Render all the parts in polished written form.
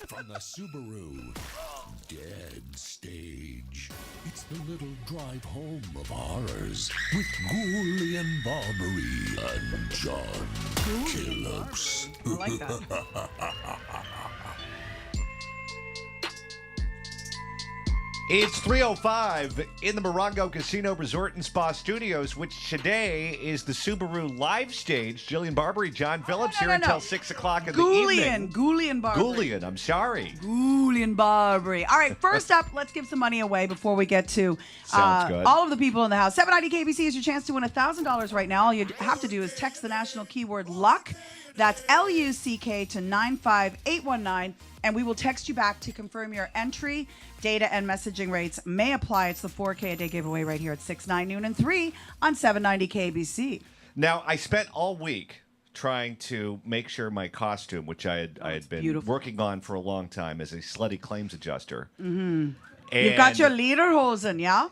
From the Subaru Dead Stage, it's the little drive home of horrors with Jillian Barberie and John Phillips. I like that. It's 3:05 in the Morongo Casino Resort and Spa Studios, which today is the Subaru live stage. Jillian Barberie, John Phillips here until 6 o'clock in the evening. Jillian Barberie. Jillian, I'm sorry. Jillian Barberie. All right, first up, let's give some money away before we get to Sounds good. all of the people in the house. 790 KBC is your chance to win $1,000 right now. All you have to do is text the national keyword LUCK. That's LUCK to 95819. And we will text you back to confirm your entry. Data and messaging rates may apply. It's the 4K a day giveaway right here at 6, 9, noon, and 3 on 790 KBC. Now, I spent all week trying to make sure my costume, which I had been beautiful. working on for a long time as a slutty claims adjuster. Mm-hmm. You've got your lederhosen, yeah?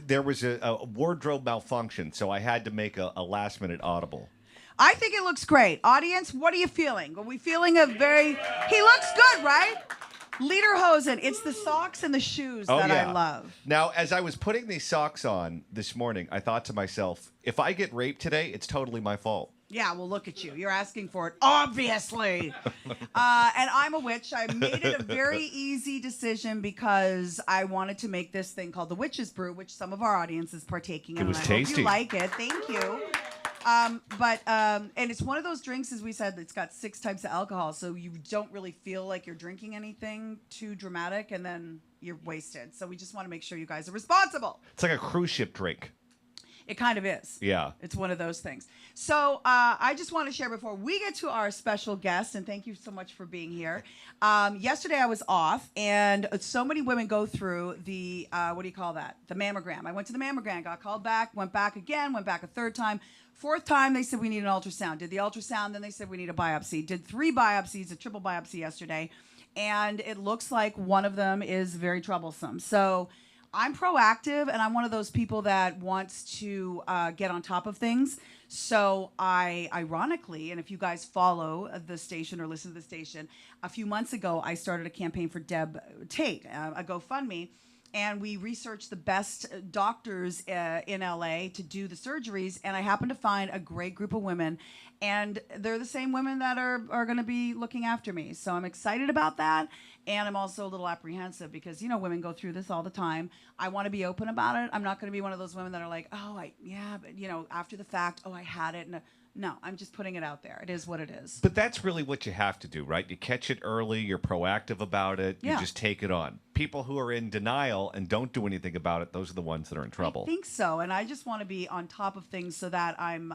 There was a wardrobe malfunction, so I had to make a last-minute audible. I think it looks great. Audience, what are you feeling? Are we feeling a very... He looks good, right? Lederhosen. It's the socks and the shoes that I love. Now, as I was putting these socks on this morning, I thought to myself, if I get raped today, it's totally my fault. Yeah, well, look at you. You're asking for it, obviously. And I'm a witch. I made it a very easy decision because I wanted to make this thing called the Witch's Brew, which some of our audience is partaking in. It was and I tasty. hope you like it. Thank you. And it's one of those drinks, as we said, it's got 6 types of alcohol, so you don't really feel like you're drinking anything too dramatic, and then you're wasted. So we just want to make sure you guys are responsible. It's like a cruise ship drink. It kind of is. Yeah. It's one of those things. So I just want to share before we get to our special guest, and thank you so much for being here. Yesterday I was off, and so many women go through the, what do you call that? The mammogram. I went to the mammogram, got called back, went back again, went back a third time. Fourth time, they said we need an ultrasound. Did the ultrasound, then they said we need a biopsy. Did 3 biopsies, a triple biopsy yesterday, and it looks like one of them is very troublesome. So I'm proactive, and I'm one of those people that wants to get on top of things. So I, ironically, and if you guys follow the station or listen to the station, a few months ago, I started a campaign for Deb Tate, a GoFundMe. And we researched the best doctors in LA to do the surgeries. And I happened to find a great group of women. And they're the same women that are going to be looking after me. So I'm excited about that. And I'm also a little apprehensive because, you know, women go through this all the time. I want to be open about it. I'm not going to be one of those women that are like, oh, but, you know, after the fact, oh, I had it. And no, I'm just putting it out there. It is what it is. But that's really what you have to do, right? You catch it early, you're proactive about it, you just take it on. People who are in denial and don't do anything about it, those are the ones that are in trouble. I think so, and I just want to be on top of things so that I'm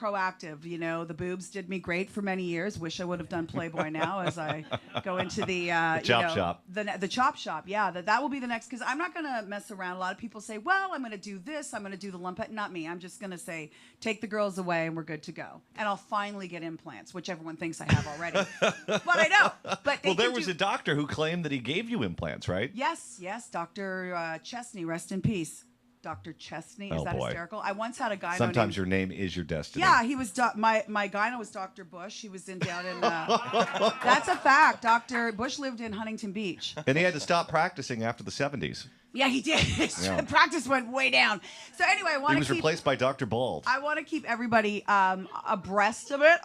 proactive. You know, the boobs did me great for many years. Wish I would have done Playboy now as I go into the chop shop. The chop shop. Yeah, that will be the next, because I'm not going to mess around. A lot of people say, well, I'm going to do this. I'm going to do the lump. Not me. I'm just going to say, take the girls away and we're good to go. And I'll finally get implants, which everyone thinks I have already. But I don't. But well, there was a doctor who claimed that he gave you implants, right? Yes, Dr. Chesney, rest in peace. Dr. Chesney, is that boy. hysterical? I once had a gyno. Sometimes your name is your destiny. Yeah, he was. My gyno was Dr. Bush. He was down in. That's a fact. Dr. Bush lived in Huntington Beach. And he had to stop practicing after the 70s. Yeah, he did. Yeah. Practice went way down. So anyway, He was replaced by Dr. Bald. I want to keep everybody abreast of it.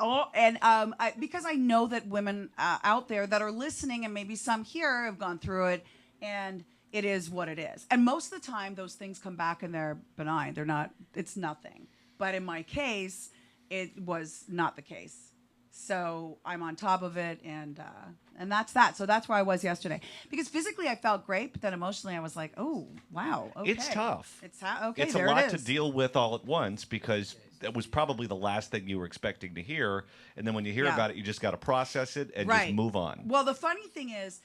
Because I know that women out there that are listening, and maybe some here have gone through it, and it is what it is. And most of the time, those things come back and they're benign. They're not, it's nothing. But in my case, it was not the case. So I'm on top of it, and that's that. So that's where I was yesterday. Because physically I felt great, but then emotionally I was like, oh, wow, okay. It's tough. Okay, it's a lot to deal with all at once, because that was probably the last thing you were expecting to hear. And then when you hear about it, you just got to process it and just move on. Well, the funny thing is,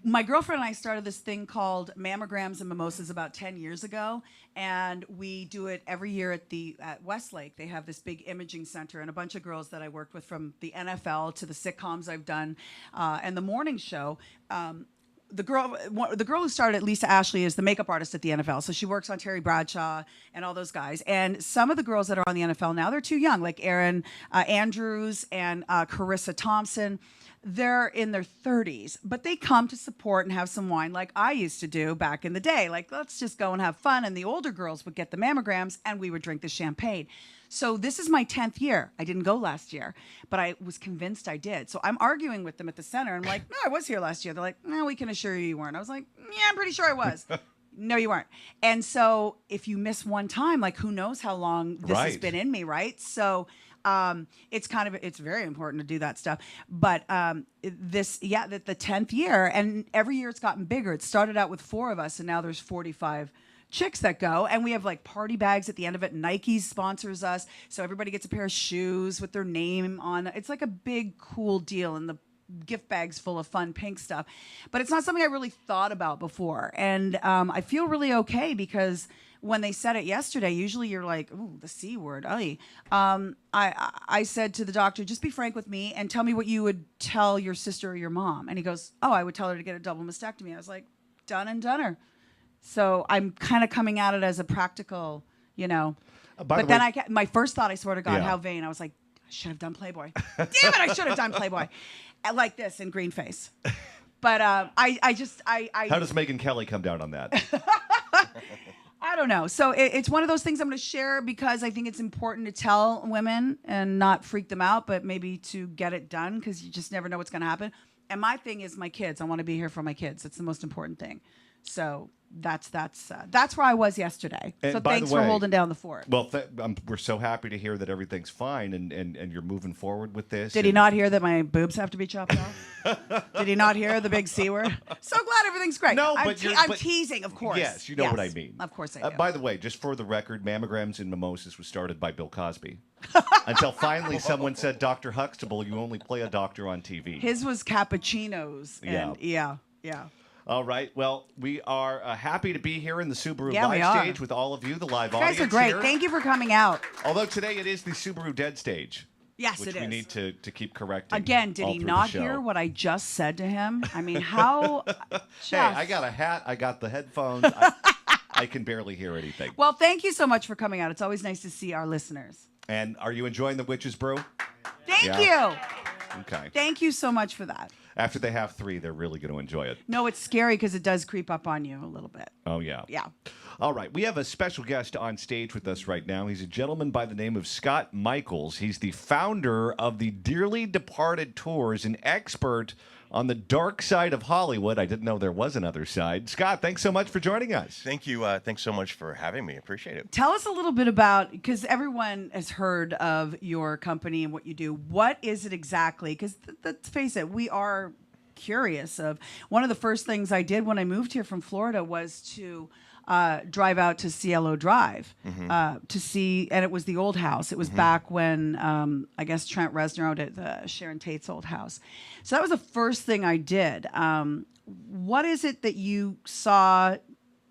my girlfriend and I started this thing called Mammograms and Mimosas about 10 years ago, and we do it every year at Westlake. They have this big imaging center, and a bunch of girls that I worked with from the NFL to the sitcoms I've done and the morning show. The girl who started it, Lisa Ashley, is the makeup artist at the NFL. So she works on Terry Bradshaw and all those guys. And some of the girls that are on the NFL now, they're too young, like Erin Andrews and Carissa Thompson. they're in their 30s, but they come to support and have some wine like I used to do back in the day. Like, let's just go and have fun. And the older girls would get the mammograms and we would drink the champagne. So this is my 10th year. I didn't go last year, but I was convinced I did. So I'm arguing with them at the center. I'm like, no, I was here last year. They're like, no, we can assure you you weren't. I was like, yeah, I'm pretty sure I was. No, you weren't. And so if you miss one time, like, who knows how long this has been in me, right? So it's very important to do that stuff. But the 10th year, and every year it's gotten bigger. It started out with 4 of us, and now there's 45 chicks that go, and we have like party bags at the end of it. Nike sponsors us, so everybody gets a pair of shoes with their name on. It's like a big cool deal, and the gift bags full of fun pink stuff. But it's not something I really thought about before, and I feel really okay because when they said it yesterday, usually you're like, ooh, the C word. I said to the doctor, just be frank with me and tell me what you would tell your sister or your mom. And he goes, oh, I would tell her to get a double mastectomy. I was like, done and doneer. So I'm kind of coming at it as a practical, But then my first thought, I swear to God, how vain. I was like, I should have done Playboy. Damn it, I should have done Playboy. Like this in green face. But I How does Megyn Kelly come down on that? I don't know. So it's one of those things I'm going to share because I think it's important to tell women and not freak them out, but maybe to get it done because you just never know what's going to happen. And my thing is my kids. I want to be here for my kids. It's the most important thing. So that's where I was yesterday. And so by thanks the way, for holding down the fort. Well, we're so happy to hear that everything's fine and you're moving forward with this. Did he not hear that my boobs have to be chopped off? Did he not hear the big C word? So glad everything's great. No, I'm but teasing, of course. Yes, you know what I mean. Of course I do. By the way, just for the record, Mammograms and Mimosas was started by Bill Cosby. Until finally someone said, Dr. Huxtable, you only play a doctor on TV. His was cappuccinos. And yeah. All right. Well, we are happy to be here in the Subaru Yeah, we live are. stage with all of you, the live You audience guys are great. here. Thank you for coming out. Although today it is the Subaru dead stage. Yes, which it is. we need to keep correcting. Again, did all he through not the show. hear what I just said to him? I mean, how? Hey, I got a hat. I got the headphones. I can barely hear anything. Well, thank you so much for coming out. It's always nice to see our listeners. And are you enjoying the Witch's Brew? Thank you. Okay. Thank you so much for that. After they have 3, they're really going to enjoy it. No, it's scary because it does creep up on you a little bit. Oh, yeah. Yeah. All right. We have a special guest on stage with us right now. He's a gentleman by the name of Scott Michaels. He's the founder of the Dearly Departed Tours, an expert on the dark side of Hollywood. I didn't know there was another side. Scott, thanks so much for joining us. Thank you. Thanks so much for having me. Appreciate it. Tell us a little bit about, because everyone has heard of your company and what you do. What is it exactly? Because let's face it, we are curious. One of the first things I did when I moved here from Florida was to drive out to Cielo Drive to see, and it was the old house. It was back when I guess Trent Reznor owned it, Sharon Tate's old house. So that was the first thing I did. What is it that you saw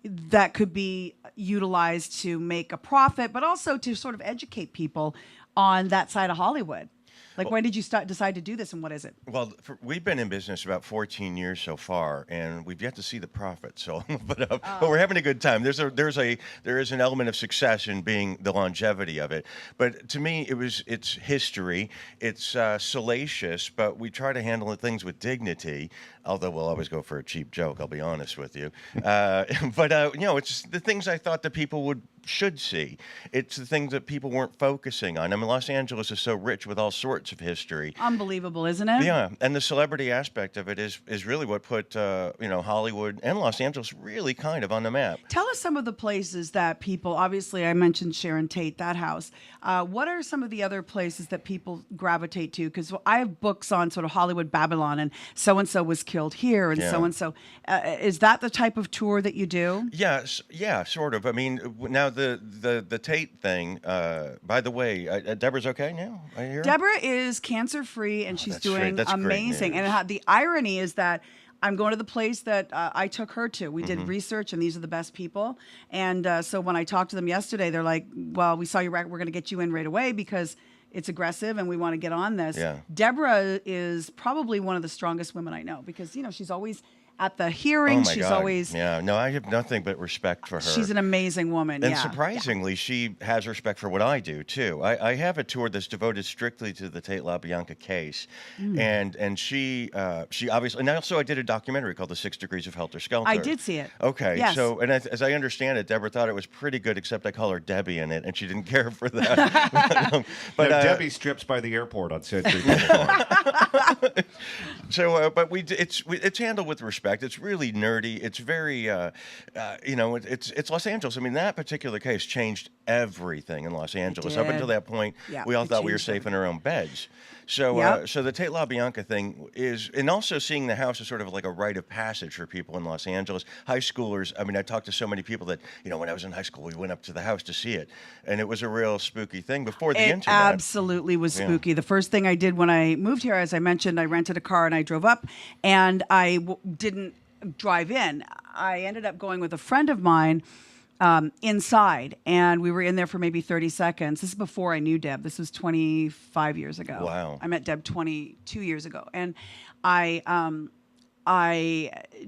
that could be utilized to make a profit, but also to sort of educate people on that side of Hollywood? Like, when did you decide to do this, and what is it? Well, we've been in business about 14 years so far, and we've yet to see the profit. So, but we're having a good time. There is an element of success in being the longevity of it. But to me, it's history. It's salacious, but we try to handle things with dignity. Although we'll always go for a cheap joke, I'll be honest with you. But it's the things I thought that people should see. It's the things that people weren't focusing on. I mean, Los Angeles is so rich with all sorts of history. Unbelievable, isn't it? Yeah, and the celebrity aspect of it is really what put Hollywood and Los Angeles really kind of on the map. Tell us some of the places that people. Obviously, I mentioned Sharon Tate, that house. What are some of the other places that people gravitate to? Because I have books on sort of Hollywood Babylon, and so was killed here, and so and so. Is that the type of tour that you do? Yes, yeah, sort of. I mean, now the Tate thing. By the way, Deborah's okay now. I hear. Deborah is cancer-free, and she's doing that's amazing. And the irony is that I'm going to the place that I took her to. We did research, and these are the best people. And so when I talked to them yesterday, they're like, well, we saw your record. We're going to get you in right away because it's aggressive, and we want to get on this. Yeah. Deborah is probably one of the strongest women I know because, she's always at the Oh hearings. my She's God. always Yeah. No, I have nothing but respect for her. she's an amazing woman. And yeah. surprisingly, she has respect for what I do too. I have a tour that's devoted strictly to the Tate LaBianca case, Mm. and she obviously, and also I did a documentary called The 6 Degrees of Helter Skelter. I did see it. Okay, Yes. so and as I understand it, Deborah thought it was pretty good, except I call her Debbie in it, and she didn't care for that. But but Debbie strips by the airport on Century Boulevard. So, but it's handled with respect. It's really nerdy. It's very, it's Los Angeles. I mean, that particular case changed everything in Los Angeles. Up did. until that point, Yeah, we all it thought we were changed safe in our own beds. So, Yep. so the Tate LaBianca thing is, and also seeing the house is sort of like a rite of passage for people in Los Angeles. High schoolers. I mean, I talked to so many people that when I was in high school, we went up to the house to see it, and it was a real spooky thing before the It internet. absolutely was spooky. The first thing I did when I moved here, as I mentioned, I rented a car and I drove up, and I didn't drive in. I ended up going with a friend of mine inside, and we were in there for maybe 30 seconds. This is before I knew Deb. This was 25 years ago. Wow. I met Deb 22 years ago, and I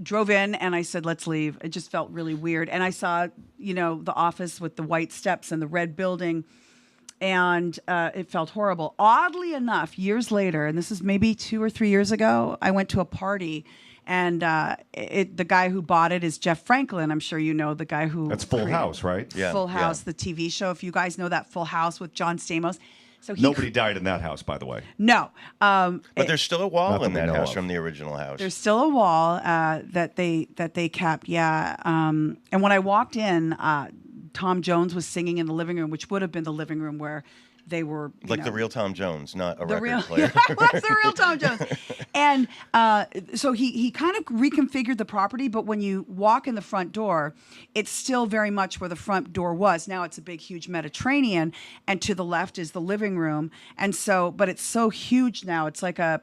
drove in and I said, let's leave. It just felt really weird. And I saw, the office with the white steps and the red building, and it felt horrible. Oddly enough, years later, and this is maybe 2 or 3 years ago, I went to a party, and the guy who bought it is Jeff Franklin. I'm sure you know the guy who... That's Full House, right? Yeah, Full yeah. House, the TV show. If you guys know that Full House with John Stamos. So Nobody died in that house, by the way. No. But there's still a wall Not in that we that know house of. from the original house. There's still a wall that they kept, yeah. And when I walked in, Tom Jones was singing in the living room, which would have been the living room where they were Like the real Tom Jones, not a the record real, player. yeah, it was the real Tom Jones. And so he kind of reconfigured the property, but when you walk in the front door, it's still very much where the front door was. Now it's a big, huge Mediterranean, and to the left is the living room. And so, but it's so huge now. It's like a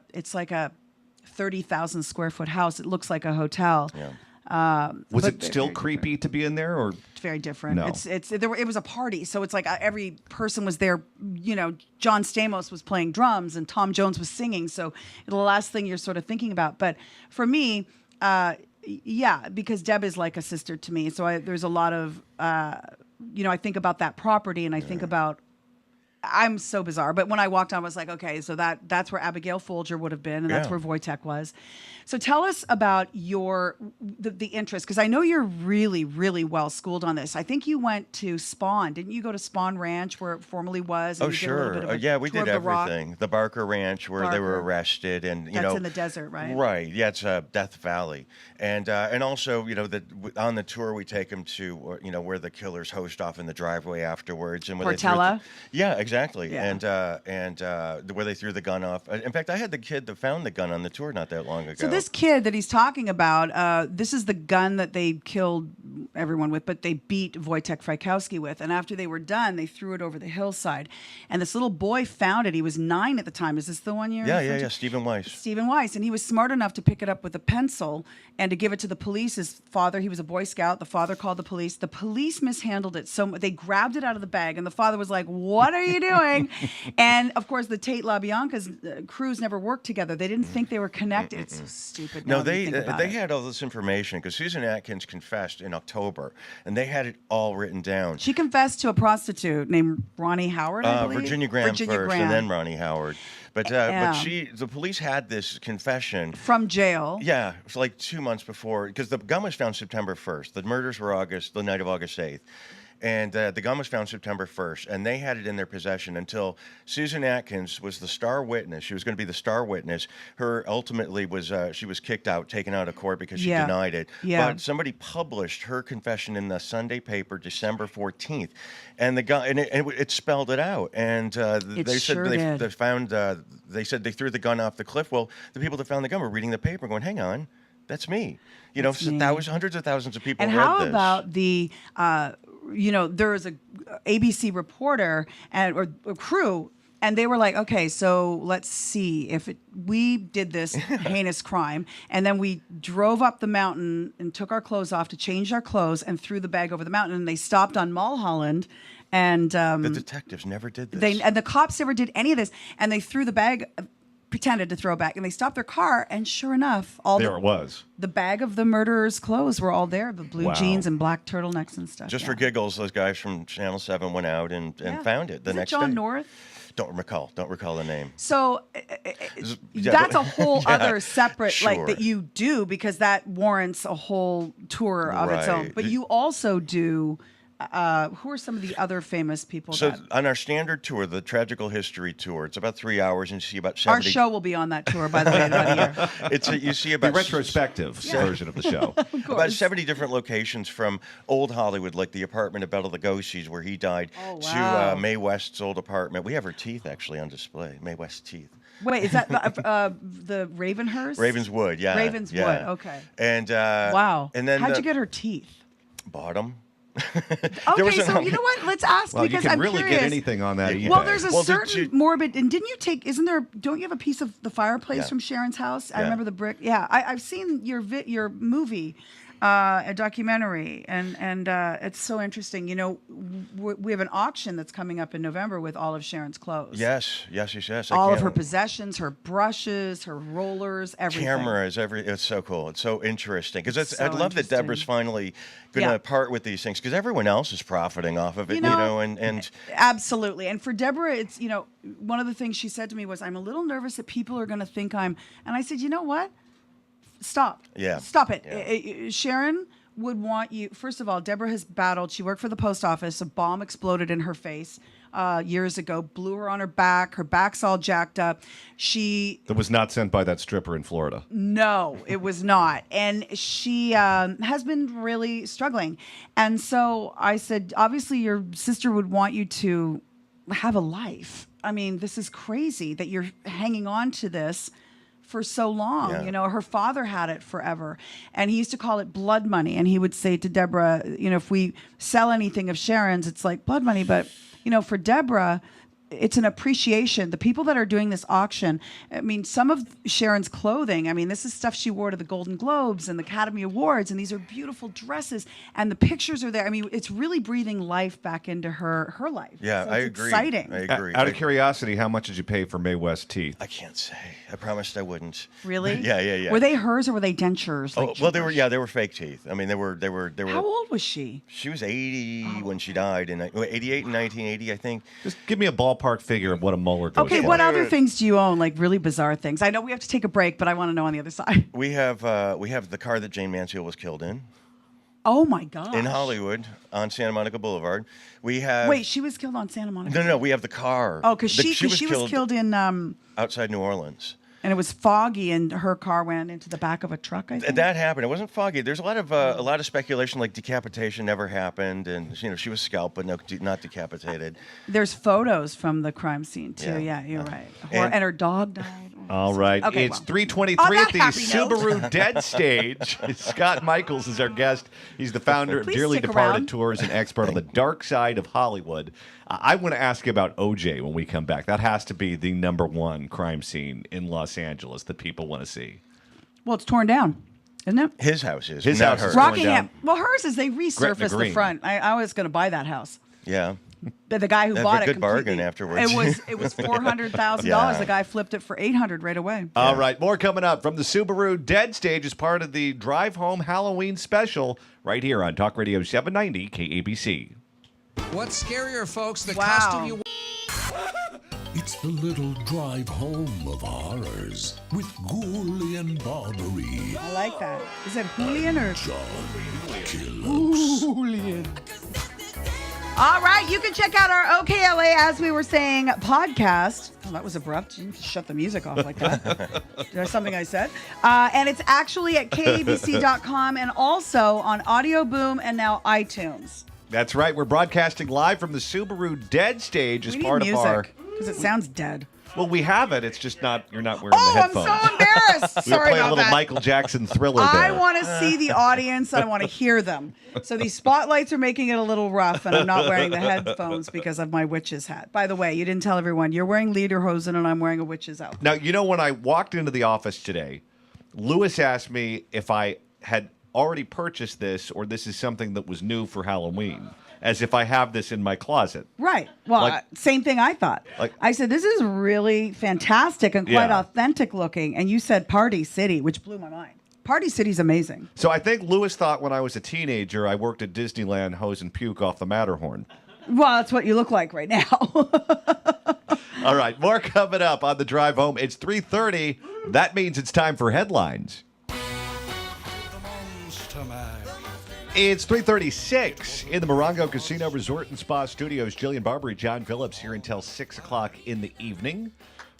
30,000 square foot house. It looks like a hotel. Yeah. Was But it they're still very creepy to be in there, or It's very different. No. It was a party, so it's like every person was there. John Stamos was playing drums and Tom Jones was singing. So the last thing you're sort of thinking about. But for me, yeah, because Deb is like a sister to me. So there's a lot of I think about that property, and I think about. I'm so bizarre, but when I walked on, I was like, okay, so that's where Abigail Folger would have been, and that's Yeah. where Wojtek was. So tell us about the interest, because I know you're really, really well schooled on this. I think you went to Spawn, didn't you? Go to Spawn Ranch, where it formerly was. And Oh, you did a little sure. bit of a Yeah, we tour did of the Rock. everything. The Barker Ranch, where they were Barker. arrested, and That's in the desert, right? Right. Yeah, it's Death Valley, and also on the tour we take them to where the killers host off in the driveway afterwards, and where Portella? yeah, exactly. Yeah. And where they threw the gun off. In fact, I had the kid that found the gun on the tour not that long ago. So this kid that he's talking about, this is the gun that they killed everyone with, but they beat Wojtek Frykowski with. And after they were done, they threw it over the hillside. And this little boy found it. He was 9 at the time. Is this the one you're referring to? Yeah. Stephen Weiss. Stephen Weiss, and he was smart enough to pick it up with a pencil and to give it to the police. His father, he was a Boy Scout. The father called the police. The police mishandled it. So they grabbed it out of the bag, and the father was like, "What are you doing?" And of course, the Tate LaBianca's crews never worked together. They didn't think they were connected. It's so stupid. No, now that you think about they it. had all this information because Susan Atkins confessed in October, and they had it all written down. She confessed to a prostitute named Ronnie Howard, I believe. Virginia Graham first, and then Ronnie Howard. But Yeah. the police had this confession From jail. Yeah, it was like 2 months before, because the gun was found September 1st. The murders were the night of August 8th. And the gun was found September 1st, and they had it in their possession until Susan Atkins was the star witness. She was going to be the star witness. Her ultimately was she was kicked out, taken out of court because she Yeah. denied it. Yeah. But somebody published her confession in the Sunday paper December 14th, and the gun and it spelled it out. And they said sure they did. found they said they threw the gun off the cliff. Well, the people that found the gun were reading the paper, going, "Hang on, that's me." That's me. Hundreds of thousands of people And read how this. about the, there was a ABC reporter or crew, and they were like, okay, so let's see if we did this heinous crime, and then we drove up the mountain and took our clothes off to change our clothes and threw the bag over the mountain, and they stopped on Mulholland. And the detectives never did this. and the cops never did any of this, and they threw the bag pretended to throw back, and they stopped their car, and sure enough, There it was. the bag of the murderer's clothes were all there, the blue Wow. jeans and black turtlenecks and stuff. Just yeah. for giggles, those guys from Channel 7 went out and Yeah. found it the Is next it John day. North? Don't recall the name. So Yeah, that's a but- whole yeah, other separate like sure. that you do, because that warrants a whole tour of its own. Right. But you also do. Who are some of the other famous people? So that on our standard tour, the Tragical History tour, it's about 3 hours, and you see about our 70. show will be on that tour, by the way, in about a year. You see The about retrospective version of the show. about 70 different locations from old Hollywood, like the apartment of Bela Lugosi's where he died, Oh, to wow. Mae West's old apartment. We have her teeth actually on display. Mae West's teeth. Wait, is that the Ravenhurst? Ravenswood, yeah. Ravenswood, yeah. okay. And Wow. And then how'd you get her teeth? bought them. Okay, so you know what? Let's ask Well, you because can I'm really curious. get anything on that eBay. Well, there's a Well, did certain you- morbid, and didn't you take? Don't you have a piece of the fireplace Yeah. from Sharon's house? I Yeah. remember the brick. Yeah, I've seen your movie, a documentary, and it's so interesting. You know, we have an auction that's coming up in November with all of Sharon's clothes. Yes. I All of can't- her possessions, her brushes, her rollers, everything. cameras, it's so cool. It's so interesting because So I love that interesting. Deborah's finally going to Yeah. part with these things because everyone else is profiting off of it, You know, and Absolutely. And for Deborah, it's, one of the things she said to me was, I'm a little nervous that people are going to think and I said, you know what? Stop. Yeah. Stop it. Yeah. Sharon would want you, first of all, Deborah has battled, she worked for the post office, a bomb exploded in her face years ago, blew her on her back's all jacked up. That was not sent by that stripper in Florida. No, it was not. And she has been really struggling. And so I said, obviously, your sister would want you to have a life. I mean, this is crazy that you're hanging on to this for so long. Yeah. You know, her father had it forever. And he used to call it blood money. And he would say to Deborah, if we sell anything of Sharon's, it's like blood money. But, for Deborah, it's an appreciation. The people that are doing this auction, I mean, some of Sharon's clothing, I mean, this is stuff she wore to the Golden Globes and the Academy Awards, and these are beautiful dresses, and the pictures are there. I mean, it's really breathing life back into her life. yeah, So I it's agree. exciting. I agree. Out of curiosity, how much did you pay for Mae West's teeth? I can't say. I promised I wouldn't. Really? Yeah. Were they hers or were they dentures? Oh, well, they were fake teeth. I mean, they were. How old was she? She was 80 when she died, in 88 in 1980, I think. Just give me a ballpark figure of what a molar goes Okay, for. what other things do you own? Like really bizarre things. I know we have to take a break, but I want to know on the other side. We have the car that Jane Mansfield was killed in Oh my gosh. in Hollywood on Santa Monica Boulevard. We have Wait, she was killed on Santa Monica. no. We have the car. Oh, because she was killed in outside New Orleans. and it was foggy, and her car went into the back of a truck. I think. That happened. It wasn't foggy. There's a lot of speculation, like decapitation never happened, and she was scalped, but not decapitated. There's photos from the crime scene too. Yeah. Yeah, you're right. And- And her dog died. All right. Okay, It's well. 3:23 On at the that happy note. Subaru Dead Stage. Scott Michaels is our guest. He's the founder of Please Dearly stick Departed around. Tours and expert on the dark side of Hollywood. I want to ask you about OJ when we come back. That has to be the #1 crime scene in Los Angeles that people want to see. Well, it's torn down, isn't it? His house is. His not house is hers. torn Rockingham. down. Well, hers is they Gretna resurfaced the Green. front. I was going to buy that house. Yeah. The guy who That's bought a it good bargain completely- afterwards. It was $400,000. Yeah. The guy flipped it for $800 right away. All right, more coming up from the Subaru Dead Stage as part of the Drive Home Halloween special right here on Talk Radio 790 KABC. What's scarier, folks? The Wow. costume you It's the little drive home of horrors with Jillian Barberie, I like that. Is it Julian or John Killups. Julian? All right, you can check out our OKLA, as we were saying, podcast. Oh, that was abrupt. You can shut the music off like that. There's something I said. And it's actually at kabc.com and also on Audio Boom and now iTunes. That's right. We're broadcasting live from the Subaru Dead Stage as We need part of our. music because it sounds dead. Well, we have it. It's just not. You're not wearing the Oh, I'm headphones. so embarrassed. We were Sorry playing a about little that. Michael Jackson Thriller I there. want to see the audience and I want to hear them. So these spotlights are making it a little rough, and I'm not wearing the headphones because of my witch's hat. By the way, you didn't tell everyone you're wearing lederhosen and I'm wearing a witch's outfit. Now, when I walked into the office today, Lewis asked me if I had already purchased this or this is something that was new for Halloween, as if I have this in my closet. Right. Well, Like- same thing I thought. Like- I said, this is really fantastic and quite Yeah. authentic looking. And you said Party City, which blew my mind. Party City's amazing. So I think Lewis thought when I was a teenager I worked at Disneyland hose and puke off the Matterhorn. Well, that's what you look like right now. All right, more coming up on the drive home. It's 3:30. That means it's time for headlines. It's 3:36 in the Morongo Casino Resort and Spa Studios. Jillian Barberie, John Phillips here until 6 o'clock in the evening.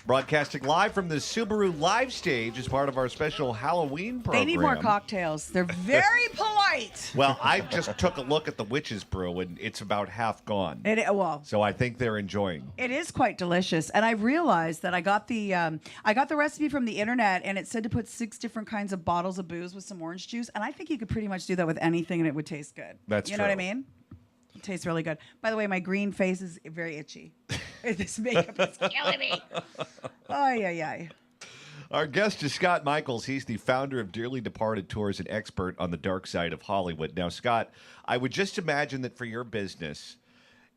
Broadcasting live from the Subaru live stage as part of our special Halloween program. They need more cocktails. They're very polite. Well, I just took a look at the Witch's Brew, and it's about half gone. Well, So I think they're enjoying. it is quite delicious, and I realized that I got the recipe from the internet, and it said to put 6 different kinds of bottles of booze with some orange juice, and I think you could pretty much do that with anything, and it would taste good. That's you know what I true. mean? It tastes really good. By the way, my green face is very itchy. This makeup is killing me. Ay, ay, ay. Our guest is Scott Michaels. He's the founder of Dearly Departed Tours and expert on the dark side of Hollywood. Now, Scott, I would just imagine that for your business,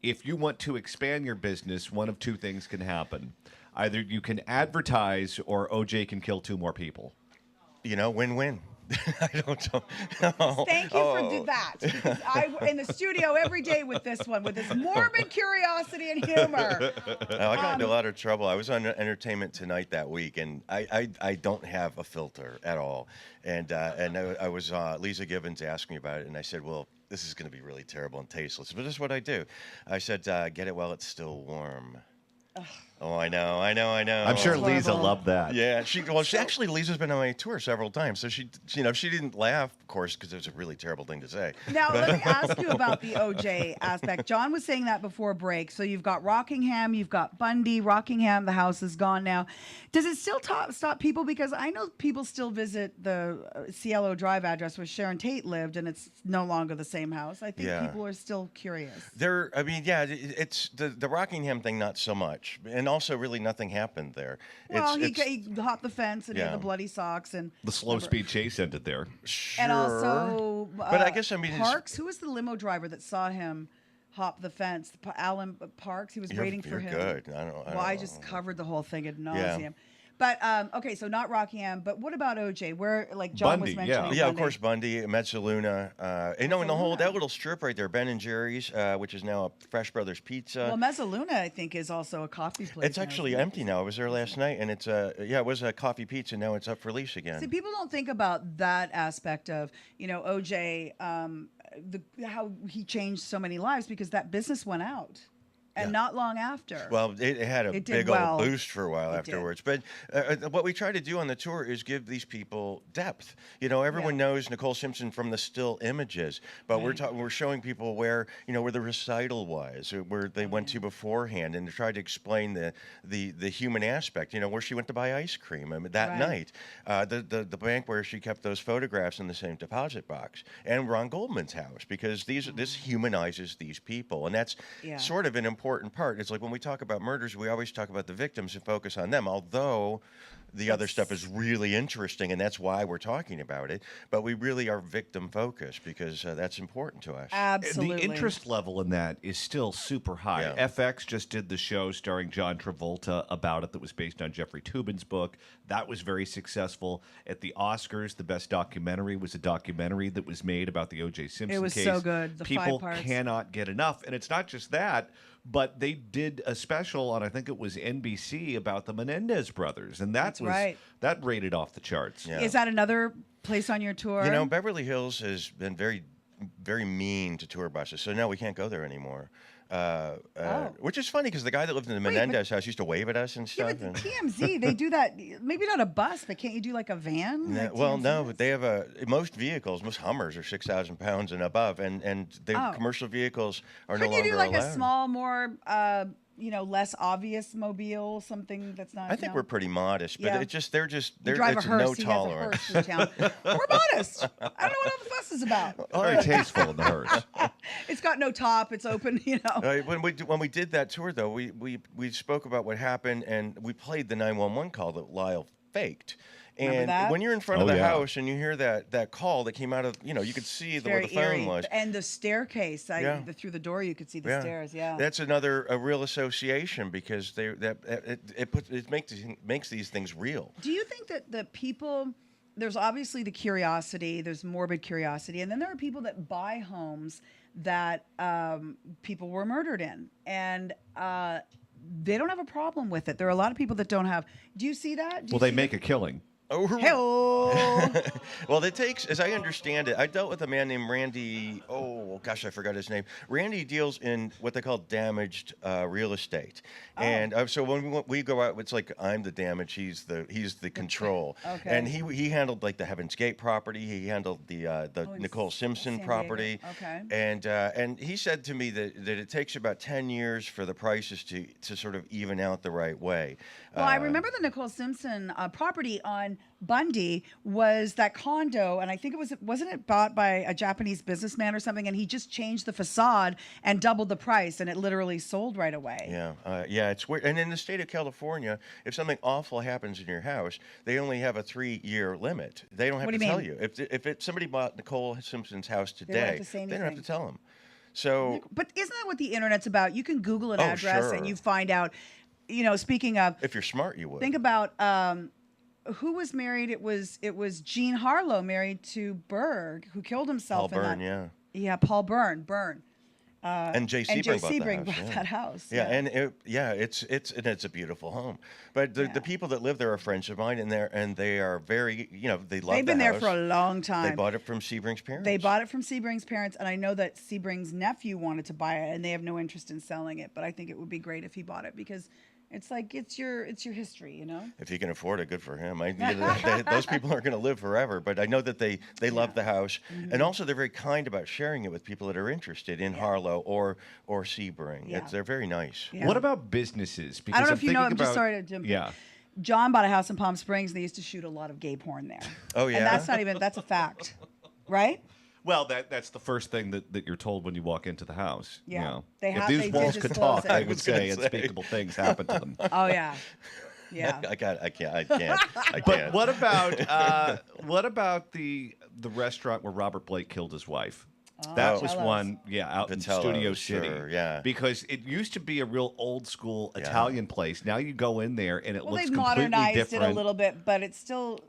if you want to expand your business, one of two things can happen. Either you can advertise or OJ can kill 2 more people. Win-win. I don't know. Thank you for that. Because I'm in the studio every day with this morbid curiosity and humor. I got into a lot of trouble. I was on Entertainment Tonight that week, and I don't have a filter at all. And I was Lisa Gibbons asked me about it, and I said, well, this is going to be really terrible and tasteless. But this is what I do. I said, get it while it's still warm. Oh, I know. I'm sure That's Lisa horrible. loved that. Yeah, she actually Lisa's been on my tour several times, so she didn't laugh, of course, because it was a really terrible thing to say. Now, let me ask you about the OJ aspect. John was saying that before break. So you've got Rockingham, you've got Bundy. Rockingham, the house is gone now. Does it still stop people? Because I know people still visit the Cielo Drive address where Sharon Tate lived, and it's no longer the same house. I think Yeah. people are still curious. It's the Rockingham thing, not so much, and also really nothing happened there. Well, he hopped the fence and he had Yeah. the bloody socks and The slow speed chase ended there. Sure. and also. But I guess, it's- Parks. Who was the limo driver that saw him hop the fence? Alan Parks. He was waiting for you're him. good. I don't I know. just covered the whole thing ad nauseum. Yeah. But okay, so not Rockingham, but what about OJ? Where like John Bundy, was mentioning, Yeah, of Bundy. course, Bundy, Mezzaluna, and the whole that little strip right there, Ben and Jerry's, which is now a Fresh Brothers Pizza. Well, Mezzaluna, I think, is also a coffee place. It's now, actually isn't it? empty now. I was there last night, and it was a coffee pizza. Now it's up for lease again. See, people don't think about that aspect of OJ, how he changed so many lives because that business went out. And not long after. Well, it had a It did big well. old boost for a while It did. afterwards. But what we try to do on the tour is give these people depth. Everyone knows Nicole Simpson from the still images, but we're showing people where where the recital was, or where they went to beforehand, and to try to explain the human aspect. Where she went to buy ice cream that night, the bank where she kept those photographs in the same deposit box, and Ron Goldman's house, because this humanizes these people, and that's sort of an important part. It's like when we talk about murders, we always talk about the victims and focus on them, although the other stuff is really interesting, and that's why we're talking about it. But we really are victim focused because that's important to us. Absolutely. The interest level in that is still super high. Yeah. FX just did the show starring John Travolta about it that was based on Jeffrey Toobin's book. That was very successful. At the Oscars, the best documentary was a documentary that was made about the O.J. Simpson It was case. so good, the 5 People parts. cannot get enough. And it's not just that, but they did a special on, I think it was NBC, about the Menendez brothers. And That's right. That rated off the charts. Yeah. Is that another place on your tour? Beverly Hills has been very, very mean to tour buses, so now we can't go there anymore. Which is funny because the guy that lived in the Menendez house used to wave at us and Yeah, stuff. but and- TMZ, they do that. Maybe not a bus, but can't you do like a van? like Well, TMZ no, does? but they have most vehicles, most Hummers are 6,000 pounds and above, and the Oh. commercial vehicles are Couldn't no you longer do like allowed. a small, more, less obvious mobile, something that's not? I think we're pretty modest, but Yeah. they're You it's drive a hearse. no He tolerance. has a hearse in town. We're modest. I don't know what all the fuss is about. Very tasteful in the hearse. It's got no top. It's open. When we did that tour, though, we spoke about what happened, and we played the 911 call that Lyle faked. Remember And that? when you're in front of Oh, the yeah. house and you hear that call that came out of, you could see where Very the phone eerie. was. And the staircase. Yeah. Through the door, you could see the stairs. Yeah. That's a real association because it makes these things real. Do you think that the people, there's obviously the curiosity, there's morbid curiosity, and then there are people that buy homes that people were murdered in, and they don't have a problem with it. There are a lot of people that don't have. Do you see that? Do you Well, they see make a killing. Oh, Hello. well, it takes, as I understand it, I dealt with a man named Randy. Oh gosh, I forgot his name. Randy deals in what they call damaged real estate, and so when we go out, it's like I'm the damage, he's the control. Okay. And he handled like the Heaven's Gate property. He handled the in Nicole Simpson San property. Diego. Okay. And he said to me that it takes about 10 years for the prices to sort of even out the right way. Well, I remember the Nicole Simpson property on Bundy was that condo, and I think wasn't it bought by a Japanese businessman or something, and he just changed the facade and doubled the price, and it literally sold right away. Yeah, it's weird. And in the state of California, if something awful happens in your house, they only have a 3-year limit. They don't have What to do you tell mean? you. If somebody bought Nicole Simpson's house don't today, have to say they don't have to anything. tell them. So But isn't that what the internet's about? You can Google an Oh, address sure. and you find out. Speaking of, if you're smart, you would. think about who was married. It was Jean Harlow married to Berg, who killed Paul himself. Byrne, in that. yeah. Yeah, Paul Byrne. And Jay And Jay Sebring Sebring bought that house. Yeah, and it's a beautiful home. But the people that live there are friends of mine, and they are very, they love. They've been the there house. for a long They time. bought it from Sebring's parents. They bought it from Sebring's parents, and I know that Sebring's nephew wanted to buy it, and they have no interest in selling it. But I think it would be great if he bought it because it's like it's your history, If he can afford it, good for him. Those people aren't going to live forever, but I know that they love the house, and also they're very kind about sharing it with people that are interested in Harlow or Sebring. Yeah. They're very nice. Yeah. What about businesses? Because I don't know I'm if you know. thinking I'm just about- sorry to jump in. Yeah. John bought a house in Palm Springs, and they used to shoot a lot of gay porn there. Oh, yeah? And that's a fact, right? Well, that's the first thing that you're told when you walk into the house. Yeah. You know. They If these did walls could disclose talk, it. I I would was gonna say say. unspeakable things happen to them. Oh yeah, yeah. I can't. I But can't. what about the restaurant where Robert Blake killed his wife? That was Vitello's. one, out in Studio Vitello's, City. sure, yeah. Because it used to be a real old school Italian place. Now you go in there and it Well, looks they've completely modernized different. it a little bit, but it's still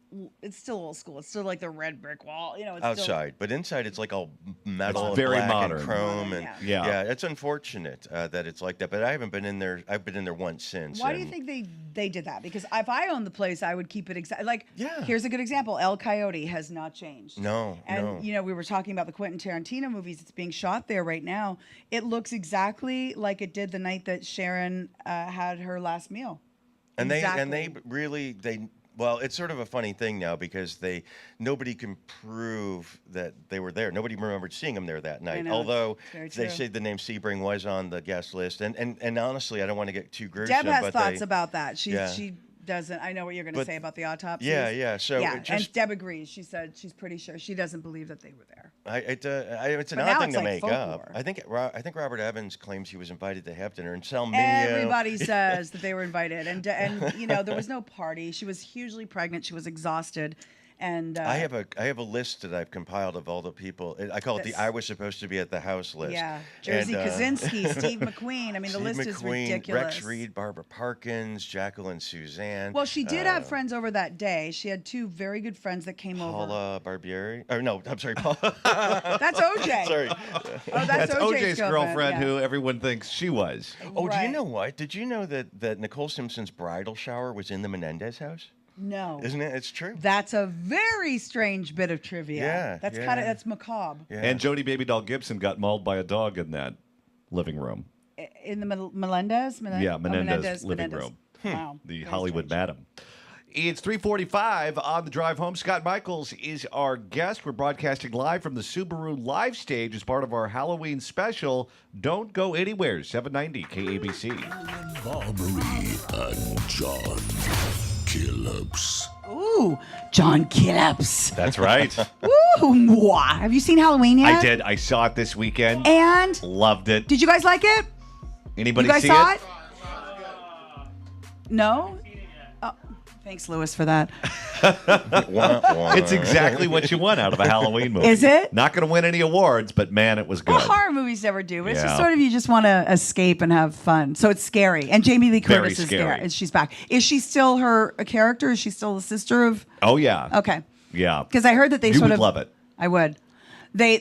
old school. It's still like the red brick wall. It's Outside, but inside it's like all metal, and very black modern. and chrome, Modern, and yeah. it's unfortunate that it's like that. But I haven't been in there. I've been in there once since. Still, why do you and- think they did that? Because if I owned the place, I would keep it exactly like. Yeah. Here's a good example: El Coyote has not changed. No, And no. we were talking about the Quentin Tarantino movies. It's being shot there right now. It looks exactly like it did the night that Sharon had her last meal. And they Exactly. really well, it's sort of a funny thing now because nobody can prove that they were there. Nobody remembered seeing them there that night. know, Although it's very they true. say the name Sebring was on the guest list, and honestly, I don't want to get too gruesome. Deb has but thoughts about that. She Yeah. she doesn't. I know what you're going to But- say about the autopsies. Yeah. So yeah, it just and Deb agrees. She said she's pretty sure she doesn't believe that they were there. it's an But now odd thing it's to like make folklore. up. I think Robert Evans claims he was invited to have dinner, and Salminio. Everybody says that they were invited, and there was no party. She was hugely pregnant. She was exhausted, and I have a list that I've compiled of all the people. I call it the This- "I was supposed to be at the house" list. yeah, Jersey And, Kaczynski, Steve McQueen. I mean, the Steve list is McQueen, ridiculous. Rex Reed, Barbara Parkins, Jacqueline Suzanne. Well, she did have friends over that day. She had two very good friends that came over. Paula Barbieri. Or no, I'm sorry, Paula. That's OJ. Sorry. Oh, That's OJ's girlfriend, yeah. who everyone thinks she was. Oh, do you Right. know what? Did you know that Nicole Simpson's bridal shower was in the Menendez house? No. Isn't it? It's true. That's a very strange bit of trivia. Yeah, That's yeah. that's macabre. Yeah. And Jody Baby Doll Gibson got mauled by a dog in that living room. In the Melendez? Menendez living room. Wow. The Very Hollywood strange. Madam. It's 3:45 on the drive home. Scott Michaels is our guest. We're broadcasting live from the Subaru live stage as part of our Halloween special. Don't go anywhere. 790 KABC. Barberie and John Phillips. Ooh, John Phillips. That's right. Ooh, mwah. Have you seen Halloween yet? I did. I saw it this weekend. And Loved it. did you guys like it? Anybody You guys see saw it? it? No? Thanks, Lewis, for that. Wah, wah. It's exactly what you want out of a Halloween movie. Is it? Not going to win any awards, but man, it was good. Well, horror movies never do, but it's just Yeah. sort of you just want to escape and have fun. So it's scary. And Jamie Lee Very Curtis is scary. there. And she's back. Is she still a character? Is she still the sister of? Oh, yeah. Okay. Yeah. Because I heard that they You sort would of love it. I would. They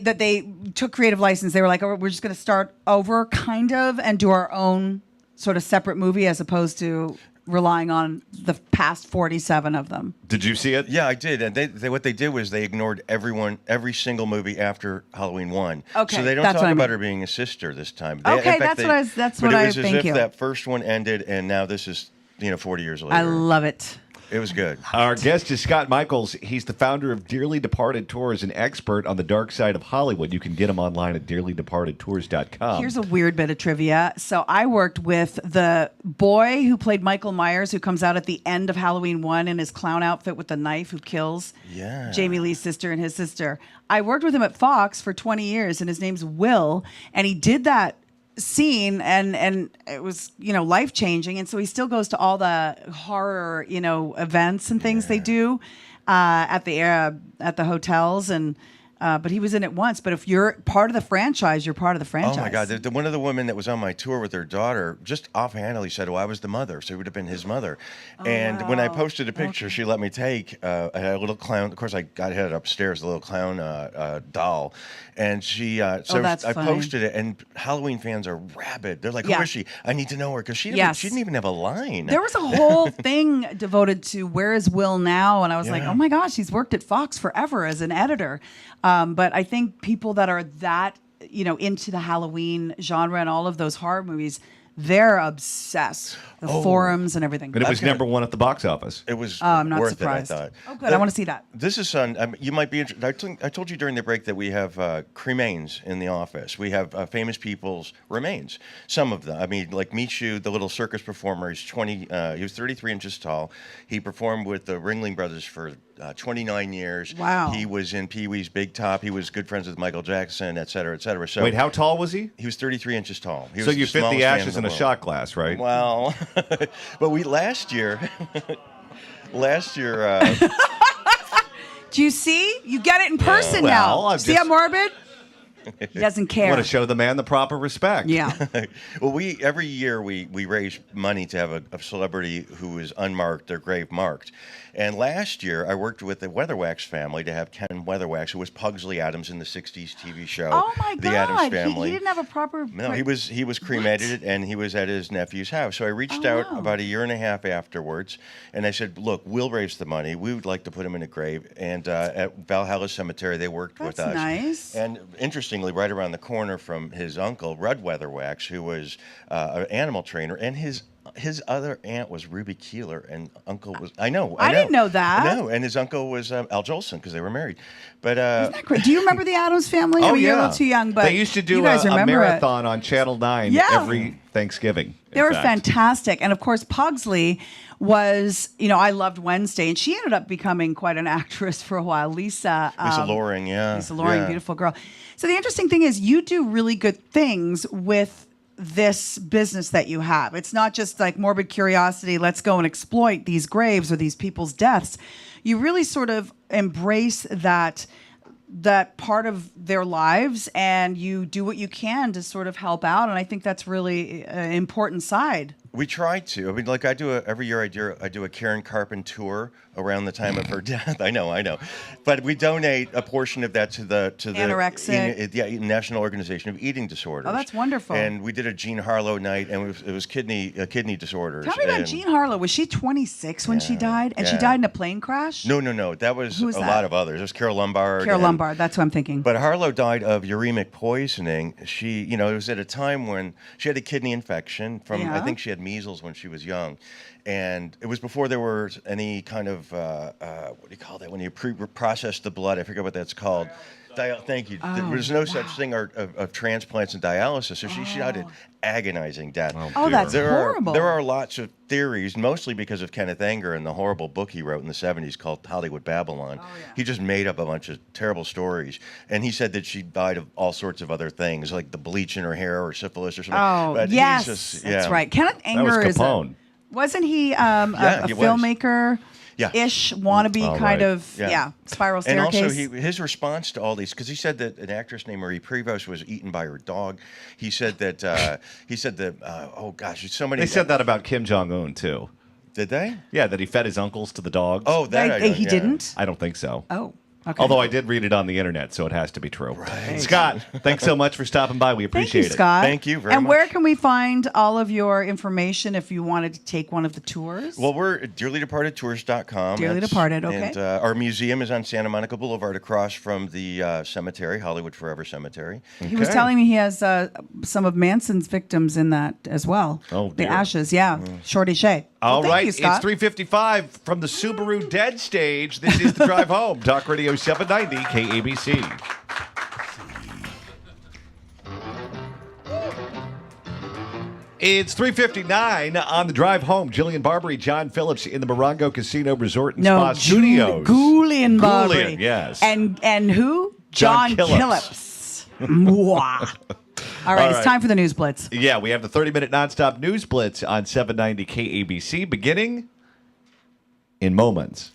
took creative license. They were like, oh, we're just going to start over, kind of, and do our own sort of separate movie as opposed to relying on the past 47 of them. Did you see it? Yeah, I did. And what they did was they ignored every single movie after Halloween 1. Okay, So they don't that's talk what I about mean. her being a sister this time. Okay, in fact, that's but what it I was as thank if you. that first one ended, and now this is 40 years later. I love it. It was good. Our guest is Scott Michaels. He's the founder of Dearly Departed Tours, an expert on the dark side of Hollywood. You can get him online at dearlydepartedtours.com. Here's a weird bit of trivia. So I worked with the boy who played Michael Myers, who comes out at the end of Halloween 1 in his clown outfit with the knife, who kills Jamie Lee's sister and his sister. I worked with him at Fox for 20 years, and his name's Will, and he did that scene and it was life-changing, and so he still goes to all the horror events and things they do at the hotels, and but he was in it once. But if you're part of the franchise, you're part of the franchise. Oh my God! One of the women that was on my tour with her daughter just offhandedly said, "Oh, I was the mother," so it would have been his mother. And when I posted a picture, she let me take. I had a little clown. Of course, I got it upstairs, the little clown doll, and she. So that's I funny. posted it, and Halloween fans are rabid. They're like, "Who Yeah. is she? I need to know her," because she Yes. didn't even have a line. There was a whole thing devoted to where is Will now, and I was like, Yeah. oh my gosh, he's worked at Fox forever as an editor. But I think people that are that into the Halloween genre and all of those horror movies, they're obsessed. The forums and everything. But it was number one at the box office. It was I'm not worth surprised. it, I thought. Oh, good. I want to see that. This is on. You might be interested. I told you during the break that we have cremains in the office. We have famous people's remains. Some of them. I mean, like Michu, the little circus performer. He's 20. He was 33 inches tall. He performed with the Ringling Brothers for 29 years. Wow. He was in Pee Wee's Big Top. He was good friends with Michael Jackson, et cetera, et cetera. So Wait, how tall was he? he was 33 inches tall. He So was you fit smallest the man ashes in a world. shot glass, right? Well, but we last year. Do you see? You get it in person Well, now. I'm See just- how morbid? He doesn't care. Want to show the man the proper respect. Yeah. Well, every year we raise money to have a celebrity who is unmarked, their grave marked. And last year I worked with the Weatherwax family to have Ken Weatherwax, who was Pugsley Adams in the '60s TV show. Oh my The God. Adams Family. He didn't have a proper. No, he was cremated, and he was at his nephew's house. So I reached out wow. about a year and a half afterwards, and I said, "Look, we'll raise the money. We would like to put him in a grave." And at Valhalla Cemetery, they worked with That's us. nice. And interestingly, right around the corner from his uncle, Rudd Weatherwax, who was an animal trainer, and his other aunt was Ruby Keeler, and uncle was I didn't know that. No, and his uncle was Al Jolson because they were married. But Isn't that great? Do you remember the Adams Family? Oh, I mean, You're a yeah. little too young, but they used to do you guys a remember it. marathon on Channel 9 Yeah. every Thanksgiving. They were fantastic. And of course, Pugsley was, I loved Wednesday, and she ended up becoming quite an actress for a while. Lisa Loring, yeah. Lisa Loring, yeah. beautiful girl. So the interesting thing is you do really good things with this business that you have. It's not just like morbid curiosity, let's go and exploit these graves or these people's deaths. You really sort of embrace that part of their lives, and you do what you can to sort of help out. And I think that's really an important side. We try to. I mean, like every year I do a Karen Carpenter tour around the time of her death. I know. But we donate a portion of that to the Anorexic. National Organization of Eating Disorders. Oh, that's wonderful. And we did a Jean Harlow night, and it was kidney disorders. Tell me about And- Jean Harlow. Was she 26 when she died? And she yeah. died in a plane crash? No. That was Who was a that? lot of others. It was Carol Lombard. Carol and- Lombard. That's what I'm thinking. But Harlow died of uremic poisoning. She, it was at a time when she had a kidney infection from, I Yeah. think she had measles when she was young. And it was before there was any kind of, what do you call that, when you process the blood? I forget what that's called. Thank you. There was no such thing of transplants and dialysis. So she died an agonizing death. Oh, that's horrible. There are lots of theories, mostly because of Kenneth Anger and the horrible book he wrote in the 70s called Hollywood Babylon. Oh, yeah. He just made up a bunch of terrible stories. And he said that she died of all sorts of other things, like the bleach in her hair or syphilis or something. Oh, But he's yes. just- That's yeah. right. Kenneth That was Anger is Capone. Wasn't he Yeah, a he was. filmmaker? Yeah. Ish wannabe All kind right. of spiral And staircase. also, his response to all these, because he said that an actress named Marie Prevost was eaten by her dog. He said that. Oh gosh, so many. They said that about Kim Jong Un too. Did they? Yeah, that he fed his uncles to the dogs. Oh, that I don't- he yeah. didn't. I don't think so. Oh, okay. Although I did read it on the internet, so it has to be true. Right. Scott, thanks so much for stopping by. We Thank appreciate you, it. Scott. Thank you very And much. where can we find all of your information if you wanted to take one of the tours? Well, we're at dearlydepartedtours.com. Dearly Departed, okay. And our museum is on Santa Monica Boulevard across from the cemetery, Hollywood Forever Cemetery. he was Okay. telling me he has some of Manson's victims in that as well. Oh, the dear. ashes, yeah. Shorty Shay. All Well, thank right, you, Scott. it's 3:55 from the Subaru Dead Stage. This is The Drive Home, Talk Radio 790 KABC. It's 3:59 on The Drive Home. Jillian Barberie, John Phillips in the Morongo Casino Resort and Spa Studios. Jillian Barberie. Julian, yes. And who? John Killips. Mwah. All right, it's right. time for the News Blitz. Yeah, we have the 30-minute nonstop news blitz on 790 KABC beginning in moments.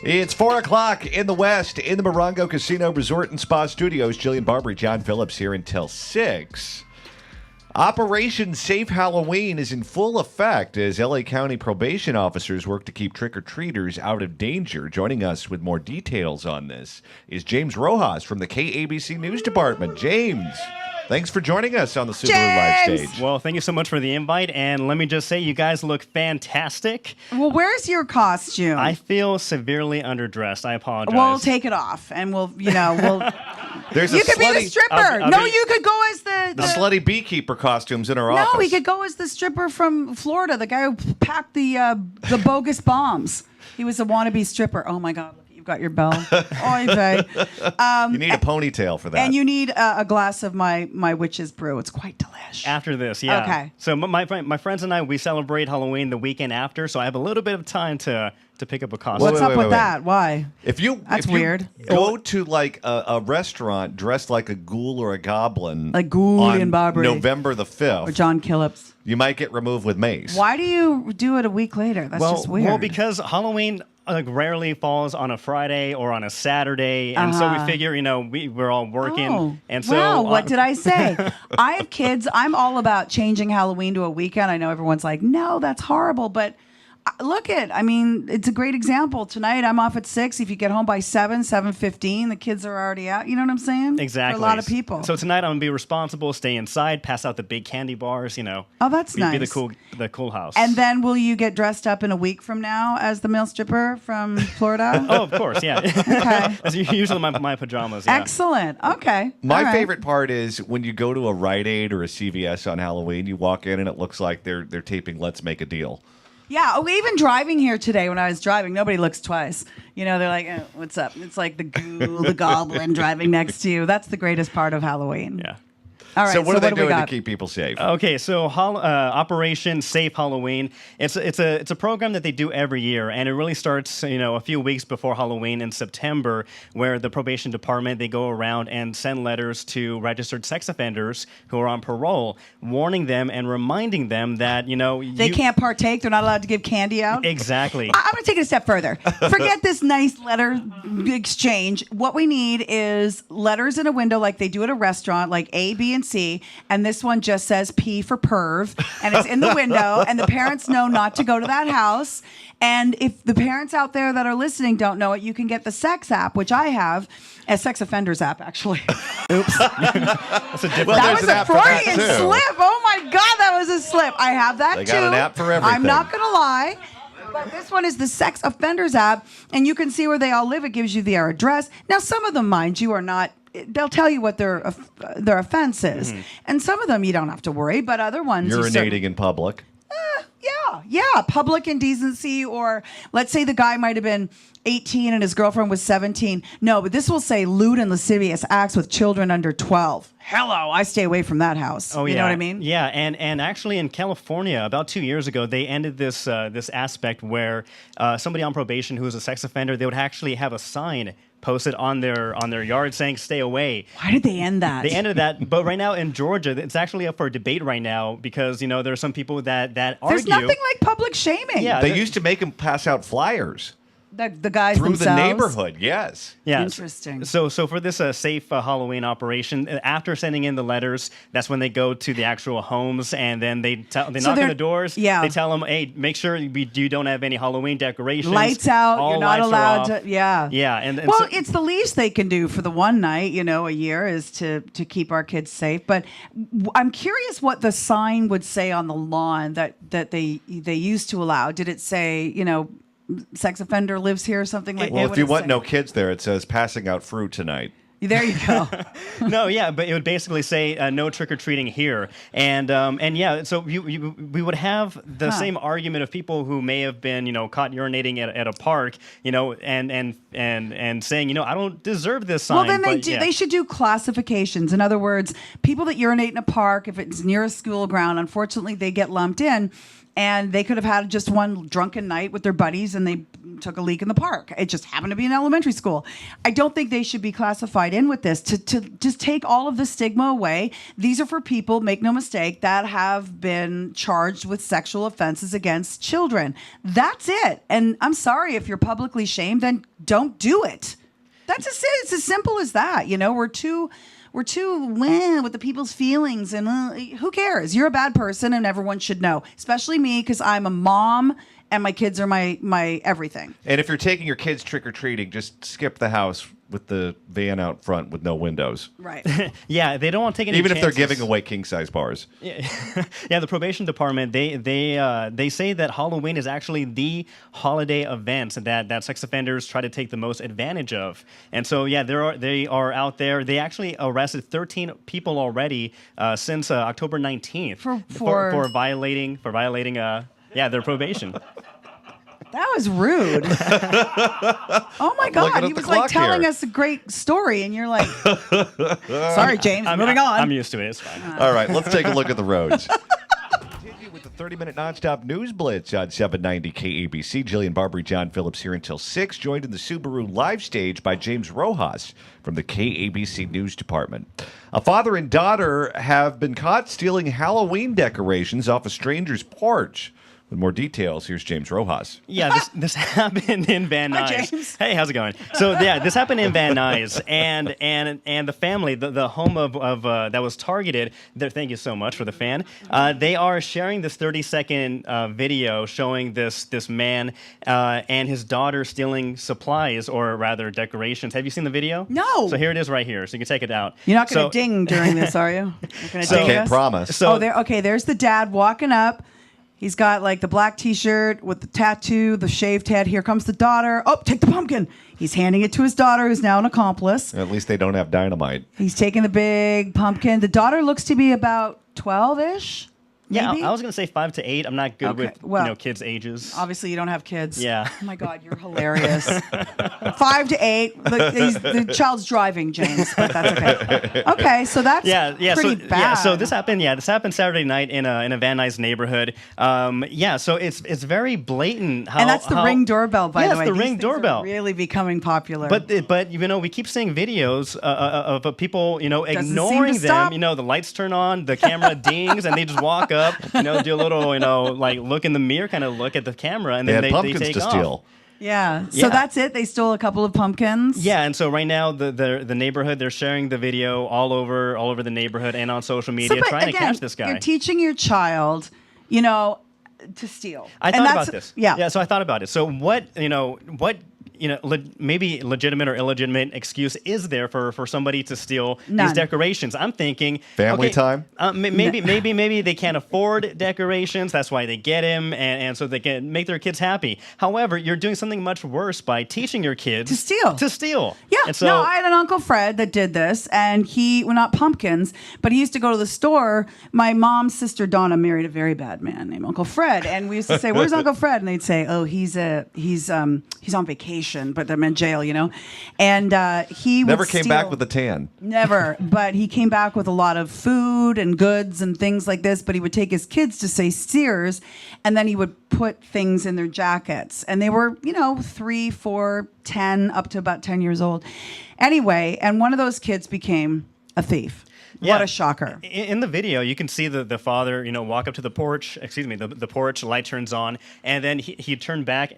It's 4 o'clock in the West in the Morongo Casino Resort and Spa Studios. Jillian Barberie, John Phillips here until 6. Operation Safe Halloween is in full effect as LA County probation officers work to keep trick-or-treaters out of danger. Joining us with more details on this is James Rojas from the KABC News Department. James, thanks for joining us on the Subaru Live James! stage. Well, thank you so much for the invite, and let me just say, you guys look fantastic. Well, where's your costume? I feel severely underdressed. I apologize. We'll take it off, and we'll. There's You a could be the slutty, stripper. I'll No, be- you could go as the slutty beekeeper costumes in our No, office. he could go as the stripper from Florida, the guy who packed the bogus bombs. He was a wannabe stripper. Oh my God, look, you've got your bell. Oy vey. You need a ponytail for that. And you need a glass of my witch's brew. It's quite delish. After this, yeah. Okay. So my friends and I, we celebrate Halloween the weekend after, so I have a little bit of time to pick up a costume. What's wait, up wait, with wait. that? Why? If you That's if you weird. go to like a restaurant dressed like a ghoul or a goblin, Like Jillian on Barberie. November the Or 5th, John Killips. you might get removed with mace. Why do you do it a week later? That's just weird. Well, because Halloween rarely falls on a Friday or on a Saturday, and so we figure, we're all working, Oh, and so wow, what did I say? I have kids. I'm all about changing Halloween to a weekend. I know everyone's like, no, that's horrible, but it's a great example. Tonight I'm off at 6. If you get home by 7:15, the kids are already out. You know what I'm saying? Exactly. For a lot of people. So tonight I'm gonna be responsible, stay inside, pass out the big candy bars. Oh, that's be nice. the cool house. And then will you get dressed up in a week from now as the male stripper from Florida? oh, of course, yeah. Okay. That's usually my pajamas. Yeah. Excellent. Okay. My All right. favorite part is when you go to a Rite Aid or a CVS on Halloween, you walk in and it looks like they're taping Let's Make a Deal. Yeah. Oh, even driving here today, when I was driving, nobody looks twice. They're like, "What's up?" It's like the ghoul, the goblin driving next to you. That's the greatest part of Halloween. Yeah. All right. So what are they do we doing to got? keep people safe? Okay, so Operation Safe Halloween. It's a program that they do every year, and it really starts a few weeks before Halloween in September, where the probation department they go around and send letters to registered sex offenders who are on parole, warning them and reminding them that They can't partake. They're not allowed to give candy out. Exactly. I'm going to take it a step further. Forget this nice letter exchange. What we need is letters in a window like they do at a restaurant, like A, B, and C. And this one just says P for perv. And it's in the window. And the parents know not to go to that house. And if the parents out there that are listening don't know it, you can get the sex app, which I have, a sex offenders app, actually. Oops. That's a different. That there's was an a app for that, Freudian too. slip. Oh my God, that was a slip. I have that They too. got an app for everything. I'm not going to lie. But this one is the sex offenders app, and you can see where they all live. It gives you their address. Now, some of them, mind you, are not. They'll tell you what their offense is, and some of them you don't have to worry. But other ones, you Urinating in public. yeah, public indecency, or let's say the guy might have been 18 and his girlfriend was 17. No, but this will say lewd and lascivious acts with children under 12. hello, I stay away from that house. Oh, you yeah. know what I mean? Yeah, and actually in California, about 2 years ago, they ended this this aspect where somebody on probation who was a sex offender, they would actually have a sign posted on their yard saying "Stay away." Why did they end that? They ended that, but right now in Georgia, it's actually up for debate right now because there are some people that argue. There's nothing like public shaming. Yeah, They used to make him pass out flyers The guys through themselves. the neighborhood. Yes. Yeah. Interesting. So for this safe Halloween operation, after sending in the letters, that's when they go to the actual homes and then they knock on they're- the doors. yeah. They tell them, hey, make sure you don't have any Halloween decorations. Lights out. All You're not lights are allowed off. to. Yeah. Yeah. And Well, so, it's the least they can do for the one night, a year is to keep our kids safe. But I'm curious what the sign would say on the lawn that they used to allow. Did it say, sex offender lives here or something like that? Well, What if you would it want say? no kids there, it says passing out fruit tonight. There you go. no, yeah, but it would basically say no trick or treating here, and yeah, so we would have the same argument of people who may have been caught urinating at a park, and saying I don't deserve this sign. Well, then but, yeah. they should do classifications. In other words, people that urinate in a park, if it's near a school ground, unfortunately, they get lumped in. And they could have had just one drunken night with their buddies and they took a leak in the park. It just happened to be an elementary school. I don't think they should be classified in with this. To just take all of the stigma away. These are for people, make no mistake, that have been charged with sexual offenses against children. That's it. And I'm sorry if you're publicly shamed, then don't do it. It's as simple as that. We're too with the people's feelings, and who cares? You're a bad person, and everyone should know, especially me, because I'm a mom, and my kids are my everything. And if you're taking your kids trick-or-treating, just skip the house with the van out front with no windows. Right. Yeah, they don't want to take any Even if they're chances. giving away king-size bars. Yeah, the probation department they say that Halloween is actually the holiday event that sex offenders try to take the most advantage of, and so yeah, they are out there. They actually arrested 13 people already since October 19th for violating their probation. That was rude. Oh my looking God, at he the was like clock telling here. us a great story, and you're like, sorry, James, moving on. I'm used to it. It's fine. All right, let's take a look at the roads. Continue with the 30-minute nonstop news blitz on 790 KABC. Jillian Barberie, John Phillips here until 6, joined in the Subaru live stage by James Rojas from the KABC News Department. A father and daughter have been caught stealing Halloween decorations off a stranger's porch. With more details, here's James Rojas. Yeah, this happened in Van Hi, Nuys. James. Hey, how's it going? So yeah, this happened in Van Nuys, and the family, the home of that was targeted. Thank you so much for the fan. They are sharing this 30-second video showing this man and his daughter stealing supplies, or rather decorations. Have you seen the video? No. So here it is right here. So you can check it out. You're not going to So- ding during this, are you? You're going to I ding can't us? promise. So There's the dad walking up. He's got like the black T-shirt with the tattoo, the shaved head. Here comes the daughter. Oh, take the pumpkin. He's handing it to his daughter, who's now an accomplice. At least they don't have dynamite. He's taking the big pumpkin. The daughter looks to be about 12-ish. yeah, maybe? I was gonna say 5 to 8. I'm not good Okay, with well, kids' ages. Obviously, you don't have kids. Yeah. Oh my God, you're hilarious. 5 to 8. Look, the child's driving, James, but that's okay. Okay, so that's pretty bad. Yeah, so this happened Saturday night in a Van Nuys neighborhood. So it's very blatant. And that's the Ring doorbell, by the way. Yes, the These Ring things are doorbell. really becoming popular. But we keep seeing videos of people seem ignoring to them. stop. The lights turn on, the camera dings, and they just walk up. Do a little like look in the mirror, kind of look at the camera, and They then had they pumpkins take to off. steal. yeah. So Yeah. that's it. They stole a couple of pumpkins. Yeah, and so right now the neighborhood, they're sharing the video all over the neighborhood and on social media, but trying to again, catch this guy. You're teaching your child, to steal. I And thought that's- about this. Yeah. So I thought about it. So what maybe legitimate or illegitimate excuse is there for somebody to steal None. these decorations? I'm thinking Family time? Maybe they can't afford decorations. That's why they get him, and so they can make their kids happy. However, you're doing something much worse by teaching your kids To steal. Yeah. And so, no, I had an Uncle Fred that did this, and not pumpkins, but he used to go to the store. My mom's sister Donna married a very bad man named Uncle Fred, and we used to say, "Where's Uncle Fred?" And they'd say, "Oh, he's on vacation." probation, but I'm in jail, And he Never would came back steal- with a tan. Never, but he came back with a lot of food and goods and things like this. But he would take his kids to say Sears, and then he would put things in their jackets, and they were 3, 4, 10, up to about 10 years old. Anyway, and one of those kids became a thief. What a shocker. In the video, you can see the father, walk up to the porch. Excuse me, the porch light turns on, and then he turns back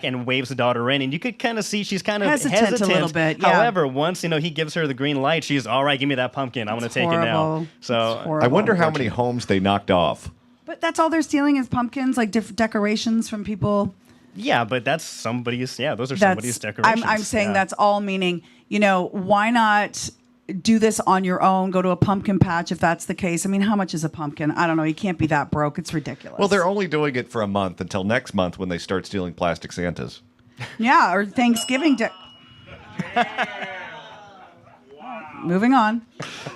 and waves the daughter in, and you could kind of see she's kind of hesitant a little bit. Yeah. However, once he gives her the green light, she's all right. Give me that pumpkin. I'm going to take it now. So I wonder how many homes they knocked off. But that's all they're stealing is pumpkins, like different decorations from people. Yeah, but that's somebody's. Yeah, those are somebody's decorations. I'm saying that's all meaning. Why not do this on your own? Go to a pumpkin patch if that's the case. I mean, how much is a pumpkin? I don't know. You can't be that broke. It's ridiculous. Well, they're only doing it for a month until next month when they start stealing plastic Santas. Yeah, or Thanksgiving. Moving on.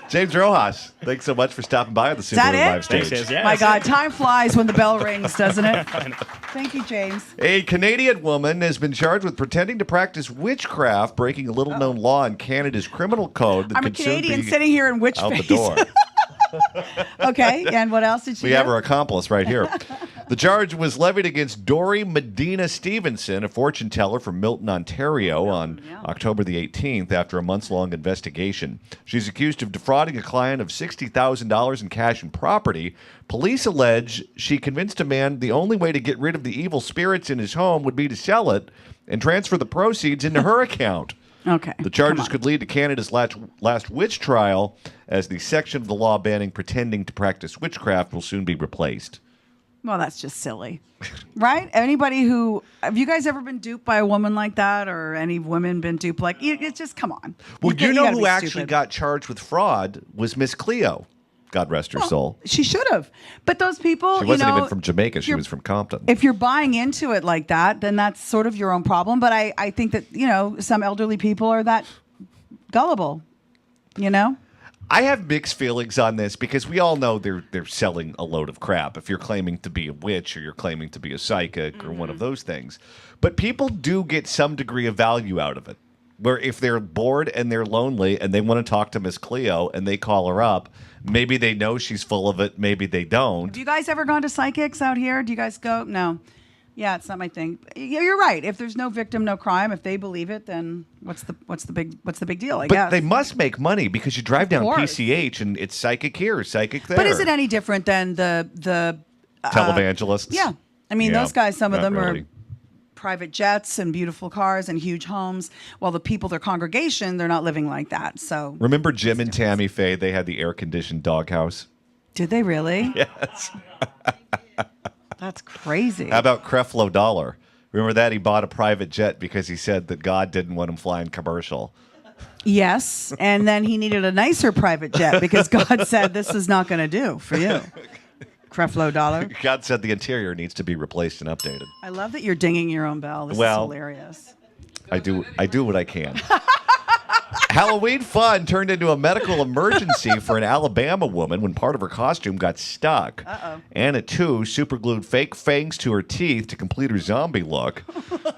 James Rojas, thanks so much for stopping by on the Subaru that it? Live stage. Thanks, yes. My God, time flies when the bell rings, doesn't it? Thank you, James. A Canadian woman has been charged with pretending to practice witchcraft, breaking a little-known law in Canada's criminal code that I'm a could soon Canadian be sitting here in witch out face. the door. Okay, and what else did she We do? have her accomplice right here. The charge was levied against Dory Medina Stevenson, a fortune teller from Milton, Ontario, on October the 18th after a months-long investigation. She's accused of defrauding a client of $60,000 in cash and property. Police allege she convinced a man the only way to get rid of the evil spirits in his home would be to sell it and transfer the proceeds into her account. Okay. The charges could lead to Canada's last witch trial, as the section of the law banning pretending to practice witchcraft will soon be replaced. Well, that's just silly, right? Anybody have you guys ever been duped by a woman like that, or any women been duped? Like, it's just come on. Well, you know gotta who be actually stupid. got charged with fraud was Miss Cleo. God rest her soul. She should have. But those people, She wasn't even from Jamaica. She you're- was from Compton. If you're buying into it like that, then that's sort of your own problem. But I think that, some elderly people are that gullible, I have mixed feelings on this because we all know they're selling a load of crap if you're claiming to be a witch or you're claiming to be a psychic or one of those things. But people do get some degree of value out of it. Where if they're bored and they're lonely and they want to talk to Miss Cleo and they call her up, maybe they know she's full of it, maybe they don't. Have you guys ever gone to psychics out here? Do you guys go? No. Yeah, it's not my thing. You're right. If there's no victim, no crime. If they believe it, then what's the big deal? I But guess. they must make money because you drive down course. PCH and it's psychic here, psychic there. But is it any different than the televangelists? Yeah, I mean Yeah, those guys. Some of not them really. are private jets and beautiful cars and huge homes. While the people, their congregation, they're not living like that. So Remember Jim and Tammy Faye? They had the air-conditioned doghouse. did they really? Yes. That's crazy. How about Creflo Dollar? Remember that? He bought a private jet because he said that God didn't want him flying commercial. Yes, and then he needed a nicer private jet because God said this is not going to do for you. Creflo Dollar. God said the interior needs to be replaced and updated. I love that you're dinging your own bell. This is Well- hilarious. I do what I can. Halloween fun turned into a medical emergency for an Alabama woman when part of her costume got stuck. Anna, too, superglued fake fangs to her teeth to complete her zombie look.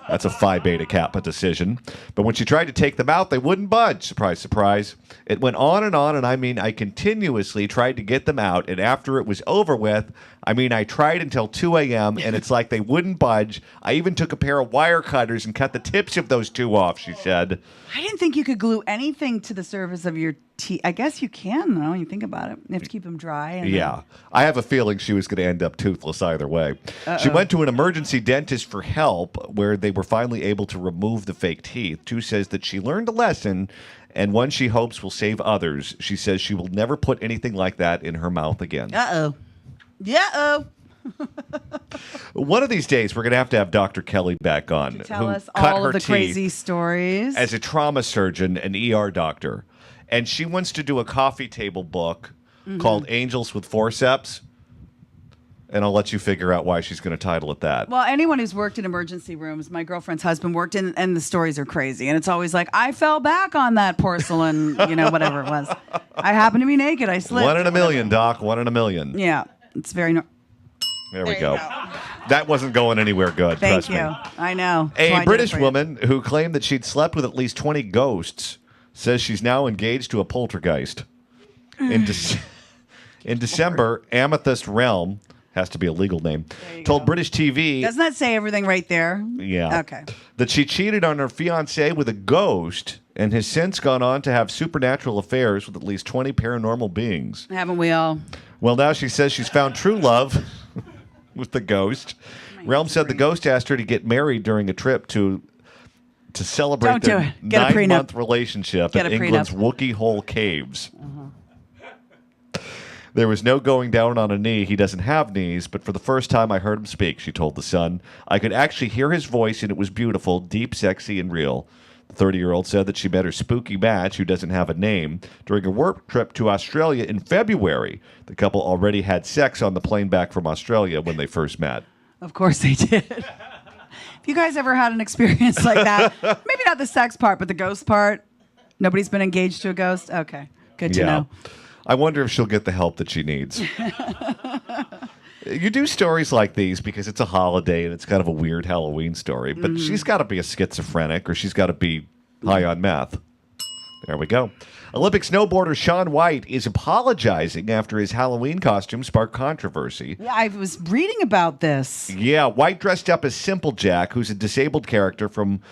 That's a Phi Beta Kappa decision. But when she tried to take them out, they wouldn't budge. Surprise, surprise. It went on, and I mean, I continuously tried to get them out, and after it was over with, I tried until 2 a.m., and it's like they wouldn't budge. I even took a pair of wire cutters and cut the tips of those two off, she said. I didn't think you could glue anything to the surface of your teeth. I guess you can, though, when you think about it. You have to keep them dry. And Yeah. I have a feeling she was going to end up toothless either way. She went to an emergency dentist for help, where they were finally able to remove the fake teeth. Tu says that she learned a lesson, and one she hopes will save others. She says she will never put anything like that in her mouth again. Uh-oh. Yeah-oh. One of these days, we're going to have Dr. Kelly back on. Tell who us cut all her of the teeth crazy stories. as a trauma surgeon, an ER doctor. And she wants to do a coffee table book called Angels with Forceps. And I'll let you figure out why she's going to title it that. Well, anyone who's worked in emergency rooms, my girlfriend's husband worked in, and the stories are crazy. And it's always like, I fell back on that porcelain, whatever it was. I happened to be naked. I slipped. 1 in a million, Doc. 1 in a million. Yeah. It's very... There we go. That wasn't going anywhere good. Thank trust you. me. I know. That's why I A did it British for you. woman who claimed that she'd slept with at least 20 ghosts says she's now engaged to a poltergeist. In December, Amethyst Realm, has to be a legal name, told British TV Doesn't that say everything right there? Yeah. Okay. that she cheated on her fiancé with a ghost and has since gone on to have supernatural affairs with at least 20 paranormal beings. Haven't we all? Well, now she says she's found true love with the ghost. Realm said the ghost asked her to get married during a trip to celebrate Don't do their it. Get a prenup. 9-month relationship Get in a prenup. England's Wookey Hole Caves. There was no going down on a knee. He doesn't have knees, but for the first time I heard him speak, she told The Sun. I could actually hear his voice, and it was beautiful, deep, sexy, and real. The 30-year-old said that she met her spooky match, who doesn't have a name, during a work trip to Australia in February. The couple already had sex on the plane back from Australia when they first met. Of course they did. Have you guys ever had an experience like that? Maybe not the sex part, but the ghost part? Nobody's been engaged to a ghost? Okay. Good to know. I wonder if she'll get the help that she needs. You do stories like these because it's a holiday and it's kind of a weird Halloween story, but she's got to be a schizophrenic or she's got to be high on meth. There we go. Olympic snowboarder Shaun White is apologizing after his Halloween costume sparked controversy. Yeah, I was reading about this. Yeah, White dressed up as Simple Jack, who's a disabled character from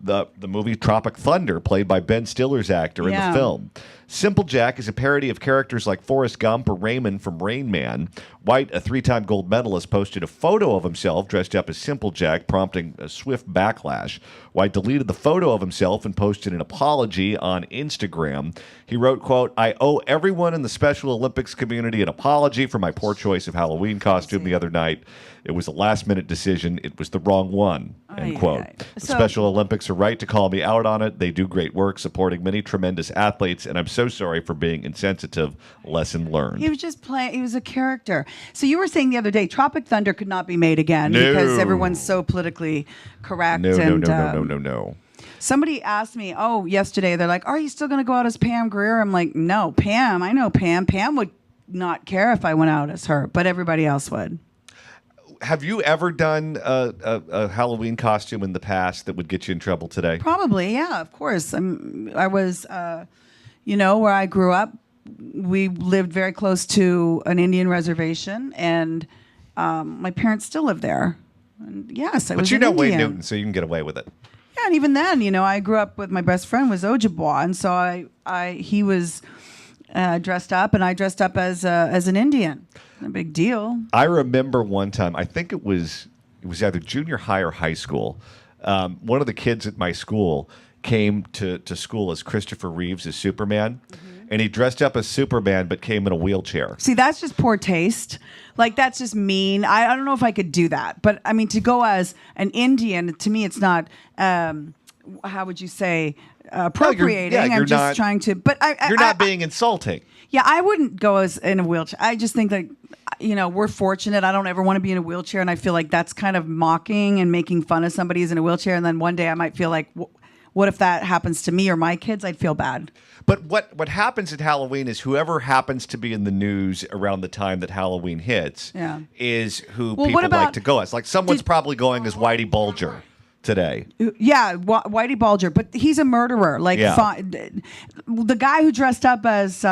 the movie Tropic Thunder, played by Ben Stiller's actor in Yeah. the film. Simple Jack is a parody of characters like Forrest Gump or Raymond from Rain Man. White, a 3-time gold medalist, posted a photo of himself dressed up as Simple Jack, prompting a swift backlash. White deleted the photo of himself and posted an apology on Instagram. He wrote, quote, I owe everyone in the Special Olympics community an apology for my poor choice of Halloween costume the other night. It was a last-minute decision. It was the wrong one, end quote. The So- Special Olympics are right to call me out on it. They do great work supporting many tremendous athletes, and I'm so sorry for being insensitive. Lesson learned. He was just playing, he was a character. So you were saying the other day, Tropic Thunder could not be made again No. because everyone's so politically correct. No. Somebody asked me, yesterday, they're like, are you still going to go out as Pam Grier? I'm like, no, Pam, I know Pam. Pam would not care if I went out as her, but everybody else would. Have you ever done a Halloween costume in the past that would get you in trouble today? Probably, yeah, of course. I was, where I grew up, we lived very close to an Indian reservation, and my parents still live there. And yes, I was But you an know Wayne Indian. Newton, so you can get away with it. Yeah, and even then, I grew up with my best friend was Ojibwa, and so he was dressed up, and I dressed up as an Indian. No big deal. I remember one time, I think it was either junior high or high school. One of the kids at my school came to school as Christopher Reeves as Superman, and he dressed up as Superman but came in a wheelchair. See, that's just poor taste. Like, that's just mean. I don't know if I could do that. But, I mean, to go as an Indian, to me, it's not, how would you say, appropriating. you're I'm just not- trying to, but You're not being insulting. Yeah, I wouldn't go as in a wheelchair. I just think that, we're fortunate. I don't ever want to be in a wheelchair. And I feel like that's kind of mocking and making fun of somebody who's in a wheelchair. And then one day I might feel like, what if that happens to me or my kids? I'd feel bad. But what happens at Halloween is whoever happens to be in the news around the time that Halloween hits is who Well, people what about- like to go as. Like someone's probably going as Whitey Bulger today. Yeah, Whitey Bulger, but he's a murderer. Like the guy who dressed up as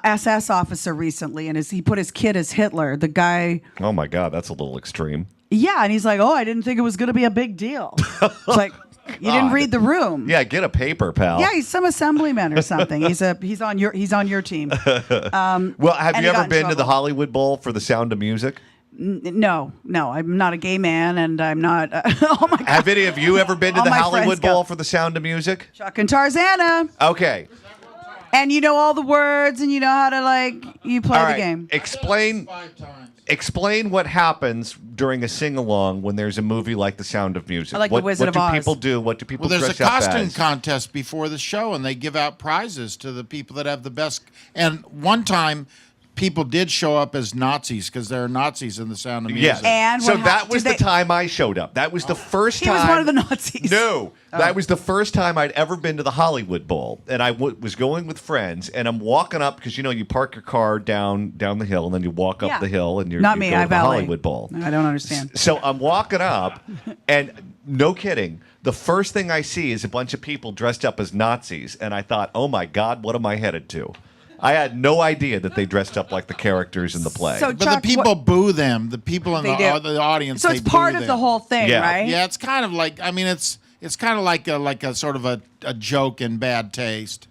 SS officer recently, and he put his kid as Hitler. The guy. Oh my God, that's a little extreme. Yeah, and he's like, I didn't think it was going to be a big deal. It's like you didn't read the room. Yeah, get a paper, pal. Yeah, he's some assemblyman or something. He's on your team. Well, have and you he got ever in been to the trouble. Hollywood Bowl for the Sound of Music? No, I'm not a gay man, and I'm not. Oh my God, Have any of you ever been to All the my Hollywood friends go. Bowl for the Sound of Music? Chuck and Tarzana, Okay. and you know all the words, and you know how to you play All the right. game. Explain what happens during a sing-along when there's a movie like The Sound of Music. I like The Wizard of What Oz. do people do? What do people Well, there's a dress up costume as? contest before the show, and they give out prizes to the people that have the best. And one time, people did show up as Nazis because there are Nazis in The Sound of Music. Yeah. And so what that was did the time I showed up. That was the first He time. was one of the Nazis. No, that was the first time I'd ever been to the Hollywood Bowl, and I was going with friends, and I'm walking up because you park your car down the hill, and then you walk up Yeah. the hill, and you're Not you me. go I to the valet. Hollywood Bowl. I don't understand. So I'm walking up, and no kidding, the first thing I see is a bunch of people dressed up as Nazis, and I thought, oh my God, what am I headed to? I had no idea that they dressed up like the characters in the play. So, But Chuck, the people boo them. The people in They do. the audience. So they it's part boo of the them. whole thing, Yeah. right? Yeah, it's kind of like. I mean, it's kind of like a sort of a joke in bad taste.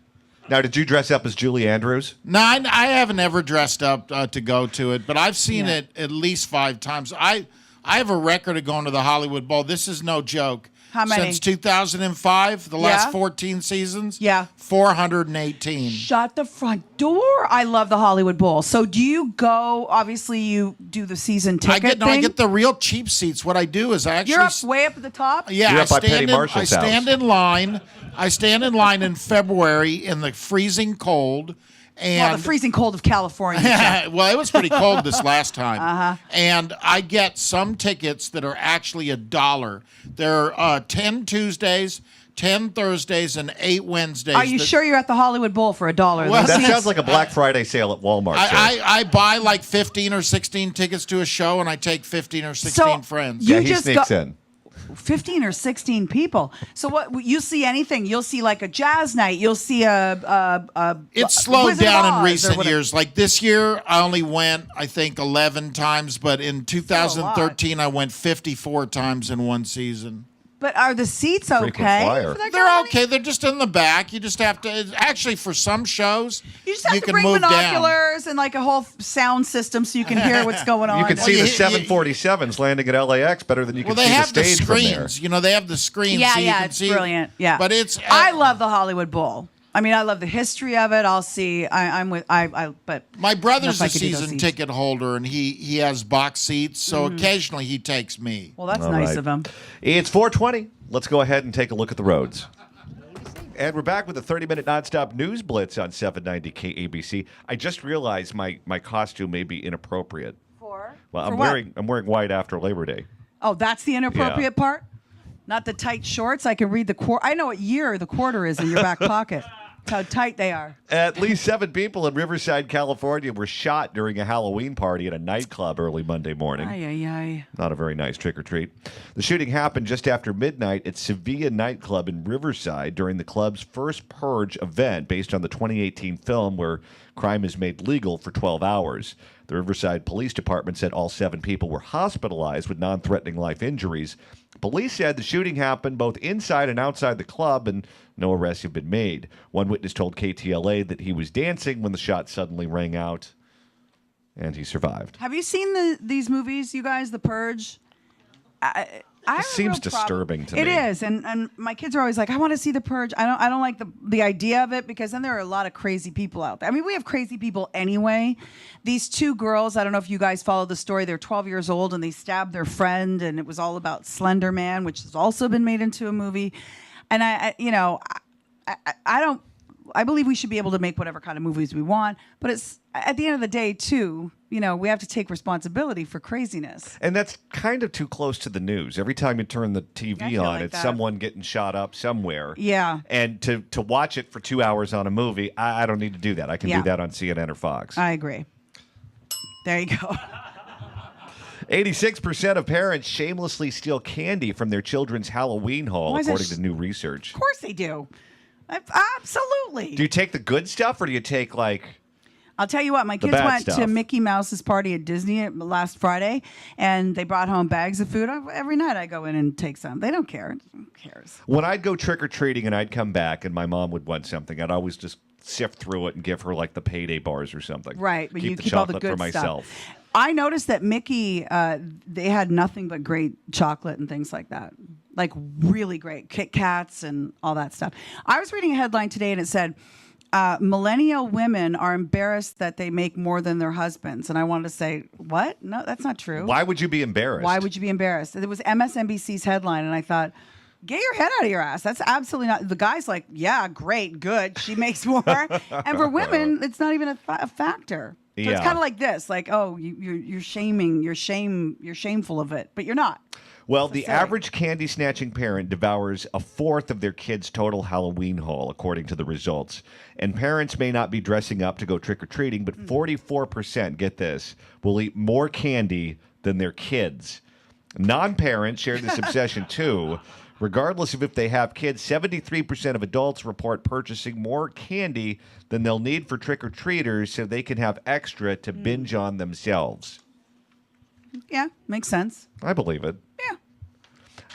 Now, did you dress up as Julie Andrews? No, I haven't ever dressed up to go to it, but I've seen Yeah. it at least 5 times. I have a record of going to the Hollywood Bowl. This is no joke. How many? Since 2005, the Yeah. last 14 seasons? Yeah. 418. Shut the front door. I love the Hollywood Bowl. So do you go, obviously you do the season ticket I thing? get the real cheap seats. What I do is I actually You're way up at the top? Yeah, You're up by Penny Marshall's I stand house. in line. I stand in line in February in the freezing cold. And Well, the freezing cold of California. Chuck. well, it was pretty cold this last time. And I get some tickets that are actually $1. There are 10 Tuesdays, 10 Thursdays, and 8 Wednesdays. Are you sure you're at the Hollywood Bowl for $1? Well, That see, sounds like a Black Friday sale at Walmart. sir. I buy like 15 or 16 tickets to a show, and I take 15 or 16 friends. you yeah, he just sneaks go- in. 15 or 16 people. So what you see anything? You'll see like a jazz night. You'll see a It's slowed Wizard of down Oz in or recent whatever. years. Like this year, I only went, I think, 11 times, but in 2013, I went 54 times in one season. But are the seats Frequent okay? flyer. for that kind They're of money? okay. They're just in the back. You just have to. Actually, for some shows, You just have to can bring move down. binoculars and like a whole sound system so you can hear what's going on. You can see you- the you- 747s landing at LAX better than you Well, can they see the have the stage from there. screens. You know, they have the screens. Yeah, so you yeah, can it's see. brilliant. Yeah, but it's. I love the Hollywood Bowl. I mean, I love the history of it. I'll see. I'm with. But My brother's I a could do those season seats. ticket holder, and he has box seats. So occasionally he takes me. Well, that's All nice right. of him. It's 4:20. Let's go ahead and take a look at the roads. And we're back with a 30-minute nonstop news blitz on 790 KABC. I just realized my costume may be inappropriate. For? Well, For I'm what? wearing white after Labor Day. Oh, that's the inappropriate part? Not the tight shorts? I can read the quarter. I know what year the quarter is in your back pocket. That's how tight they are. At least 7 people in Riverside, California were shot during a Halloween party at a nightclub early Monday morning. Ay, ay, ay. Not a very nice trick-or-treat. The shooting happened just after midnight at Sevilla nightclub in Riverside during the club's first Purge event based on the 2018 film where crime is made legal for 12 hours. The Riverside Police Department said all 7 people were hospitalized with non-threatening life injuries. Police said the shooting happened both inside and outside the club and no arrests have been made. One witness told KTLA that he was dancing when the shot suddenly rang out and he survived. Have you seen these movies, you guys? The Purge? I have a seems real problem. disturbing to It me. is, and my kids are always like, "I want to see The Purge." I don't like the idea of it because then there are a lot of crazy people out there. I mean, we have crazy people anyway. These 2 girls, I don't know if you guys follow the story. They're 12 years old and they stabbed their friend, and it was all about Slender Man, which has also been made into a movie. And I don't. I believe we should be able to make whatever kind of movies we want, but it's at the end of the day, too. We have to take responsibility for craziness. And that's kind of too close to the news. Every time you turn the TV I feel on, like it's that. someone getting shot up somewhere. Yeah. And to watch it for 2 hours on a movie, I don't need to do that. I can Yeah. do that on CNN or Fox. I agree. There you go. 86% of parents shamelessly steal candy from their children's Halloween haul, Why is that according to new research. Of course they do. Absolutely. Do you take the good stuff or do you take like... I'll tell you what, my The kids bad went to stuff. Mickey Mouse's party at Disney last Friday, and they brought home bags of food. Every night I go in and take some. They don't care. Who cares? When I'd go trick-or-treating and I'd come back and my mom would want something, I'd always just sift through it and give her like the payday bars or something. Right, but you the keep all the chocolate good for myself. stuff. I noticed that Mickey, they had nothing but great chocolate and things like that. Like really great Kit Kats and all that stuff. I was reading a headline today and it said, millennial women are embarrassed that they make more than their husbands. And I wanted to say, what? No, that's not true. Why would you be embarrassed? Why would you be embarrassed? It was MSNBC's headline, and I thought, get your head out of your ass. That's absolutely not. The guy's like, yeah, great, good. She makes more. And for women, it's not even a factor. So Yeah. it's kind of like this, like, oh, you're shaming, you're shameful of it, but you're not. Well, So the silly. average candy snatching parent devours a fourth of their kids' total Halloween haul, according to the results. And parents may not be dressing up to go trick or treating, but 44%, get this, will eat more candy than their kids. Non-parents share this obsession too. Regardless of if they have kids, 73% of adults report purchasing more candy than they'll need for trick-or-treaters so they can have extra to binge on themselves. Yeah, makes sense. I believe it. Yeah.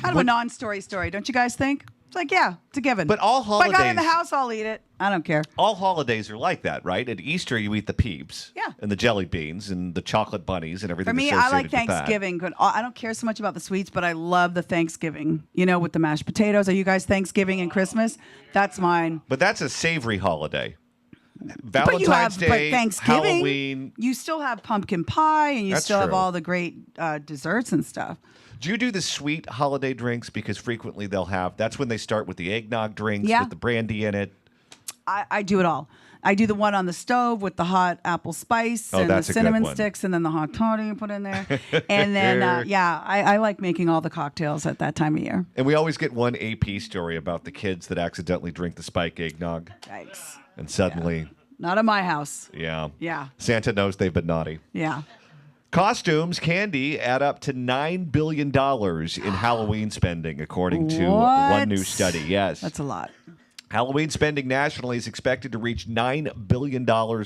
Kind of a non-story story, don't you guys think? It's like, yeah, it's a given. But all If I got it in the holidays- house, I'll eat it. I don't care. All holidays are like that, right? At Easter, you eat the peeps, Yeah. and the jelly beans, and the chocolate bunnies, and everything. For me, I associated like with that. Thanksgiving. I don't care so much about the sweets, but I love the Thanksgiving. You know, with the mashed potatoes. Are you guys Thanksgiving and Christmas? That's mine. But that's a savory holiday. But you have Valentine's Day, Thanksgiving. Halloween. You still have pumpkin pie, and you That's still have true. all the great desserts and stuff. Do you do the sweet holiday drinks? Because frequently they'll have. That's when they start with the eggnog drinks Yeah. with the brandy in it. I do it all. I do the one on the stove with the hot apple spice Oh, and the that's a good cinnamon one. sticks, and then the hot toddy you put in there. And then, I like making all the cocktails at that time of year. And we always get one AP story about the kids that accidentally drink the spike eggnog, Yikes. and suddenly, Not in my house. yeah, Yeah. Santa knows they've been naughty. Yeah. Costumes, candy add up to $9 billion in Halloween spending, according to What? one new study. Yes. That's a lot. Halloween spending nationally is expected to reach $9 billion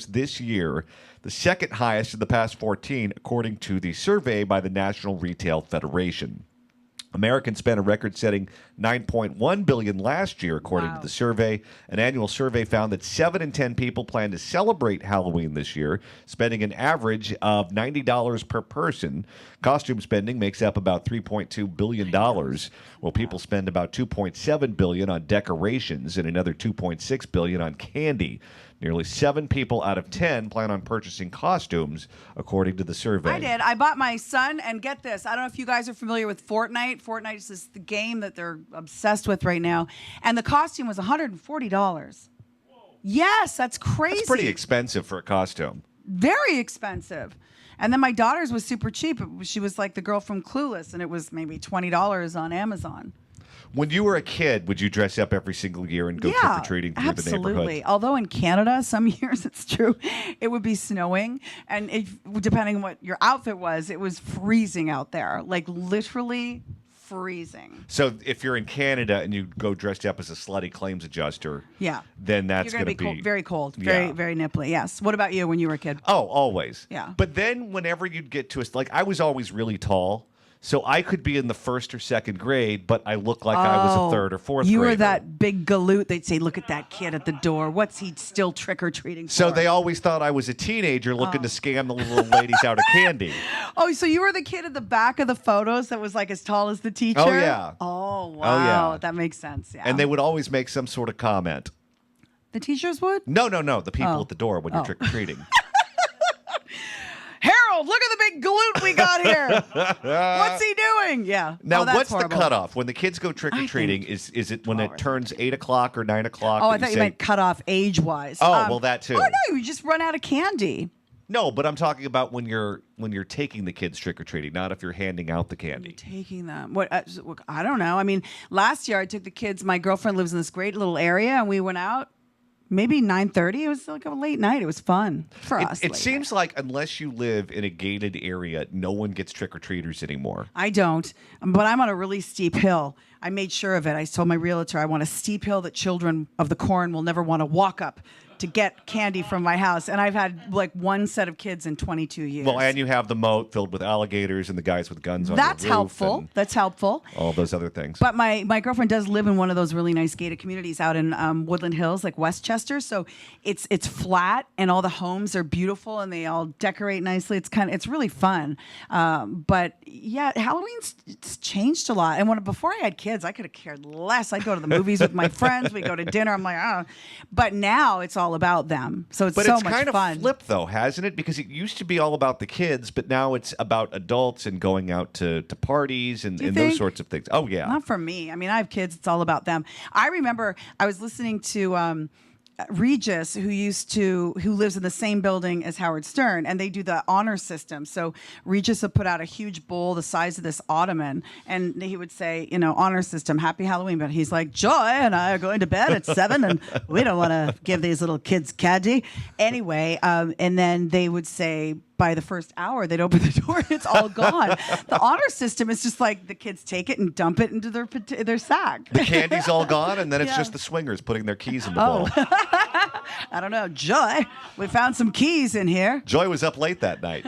this year, the second highest in the past 14, according to the survey by the National Retail Federation. Americans spent a record-setting $9.1 billion last year, according to the survey. An annual survey found that 7 in 10 people plan to celebrate Halloween this year, spending an average of $90 per person. Costume spending makes up about $3.2 billion, while people spend about $2.7 billion on decorations and another $2.6 billion on candy. Nearly 7 people out of 10 plan on purchasing costumes, according to the survey. I did. I bought my son, and get this. I don't know if you guys are familiar with Fortnite. Fortnite is this, the game that they're obsessed with right now. And the costume was $140. Yes, that's crazy. That's pretty expensive for a costume. Very expensive. And then my daughter's was super cheap. She was like the girl from Clueless, and it was maybe $20 on Amazon. When you were a kid, would you dress up every single year and go trick-or-treating through the neighborhood? Absolutely. Although in Canada, some years it's true, it would be snowing. And depending on what your outfit was, it was freezing out there. Like literally freezing. So if you're in Canada and you go dressed up as a slutty claims adjuster, Yeah. then that's You're going to be cold, very cold. Very, Yeah. very nipply. Yes. What about you when you were a kid? Oh, always. Yeah. But then whenever you'd get to like I was always really tall. So I could be in the first or second grade, but I looked like I was a third or fourth You grader. were that big galoot. They'd say, look at that kid at the door. What's he still trick-or-treating for? So they always thought I was a teenager looking to scam the little ladies out of candy. Oh, so you were the kid at the back of the photos that was like as tall as the teacher? Oh, yeah. Oh, wow. yeah. That makes sense. Yeah. And they would always make some sort of comment. The teachers would? No. The people Oh. at the door when you're Oh. trick-or-treating. Harold, look at the big galoot we got here. What's he doing? Yeah. Now, Oh, that's what's horrible. the cutoff? When the kids go trick-or-treating, is it when it turns 8 o'clock or 9 o'clock? Oh, that I thought you say- meant cut off age-wise. Oh, well, that too. Oh, no, you just run out of candy. No, but I'm talking about when you're taking the kids trick-or-treating, not if you're handing out the candy. Taking them. What? I don't know. I mean, last year I took the kids. My girlfriend lives in this great little area, and we went out. Maybe 9:30. It was like a late night. It was fun for us. It late seems like unless you live in a gated area, no one gets trick-or-treaters anymore. I don't, but I'm on a really steep hill. I made sure of it. I told my realtor I want a steep hill that children of the corn will never want to walk up to get candy from my house. And I've had like one set of kids in 22 years. Well, and you have the moat filled with alligators and the guys with guns on That's your roof helpful. and That's helpful. all those other things. But my girlfriend does live in one of those really nice gated communities out in Woodland Hills, like Westchester. So it's flat and all the homes are beautiful and they all decorate nicely. It's really fun. But yeah, Halloween's it's changed a lot. And before I had kids, I could have cared less. I'd go to the movies with my friends. We'd go to dinner. I'm like, oh. But now it's all about them. So it's But so it's much kind fun. of flipped, though, hasn't it? Because it used to be all about the kids, but now it's about adults and going out to parties and You those think? sorts of things. Oh, yeah. Not for me. I mean, I have kids. It's all about them. I remember I was listening to Regis, who lives in the same building as Howard Stern, and they do the honor system. So Regis would put out a huge bowl the size of this ottoman, and he would say, honor system, happy Halloween. But he's like, Joy and I are going to bed at 7, and we don't want to give these little kids candy. Anyway, and then they would say, by the first hour, they'd open the door and it's all gone. The honor system is just like the kids take it and dump it into their sack. The candy's all gone, and then it's just the swingers putting their keys in the bowl. I don't know. Joy, we found some keys in here. Joy was up late that night.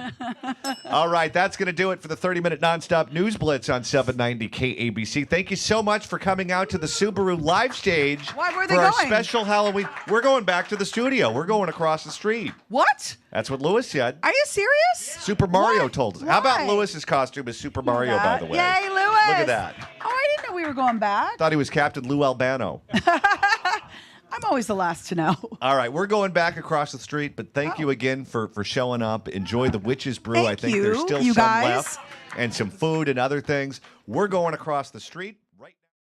All right, that's going to do it for the 30-minute nonstop news blitz on 790 KABC. Thank you so much for coming out to the Subaru live stage. Why were they for our going? special Halloween. We're going back to the studio. We're going across the street. What? That's what Lewis said. Are you serious? Super Mario What? told us. Why? How about Lewis's costume as Super Mario, by the way? Yay, Lewis! Look at that. Oh, I didn't know we were going back. Thought he was Captain Lou Albano. I'm always the last to know. All right, we're going back across the street, but thank you again for showing up. Enjoy the Witch's Brew. Thank I think you, there's still you some guys. left, and some food and other things. We're going across the street.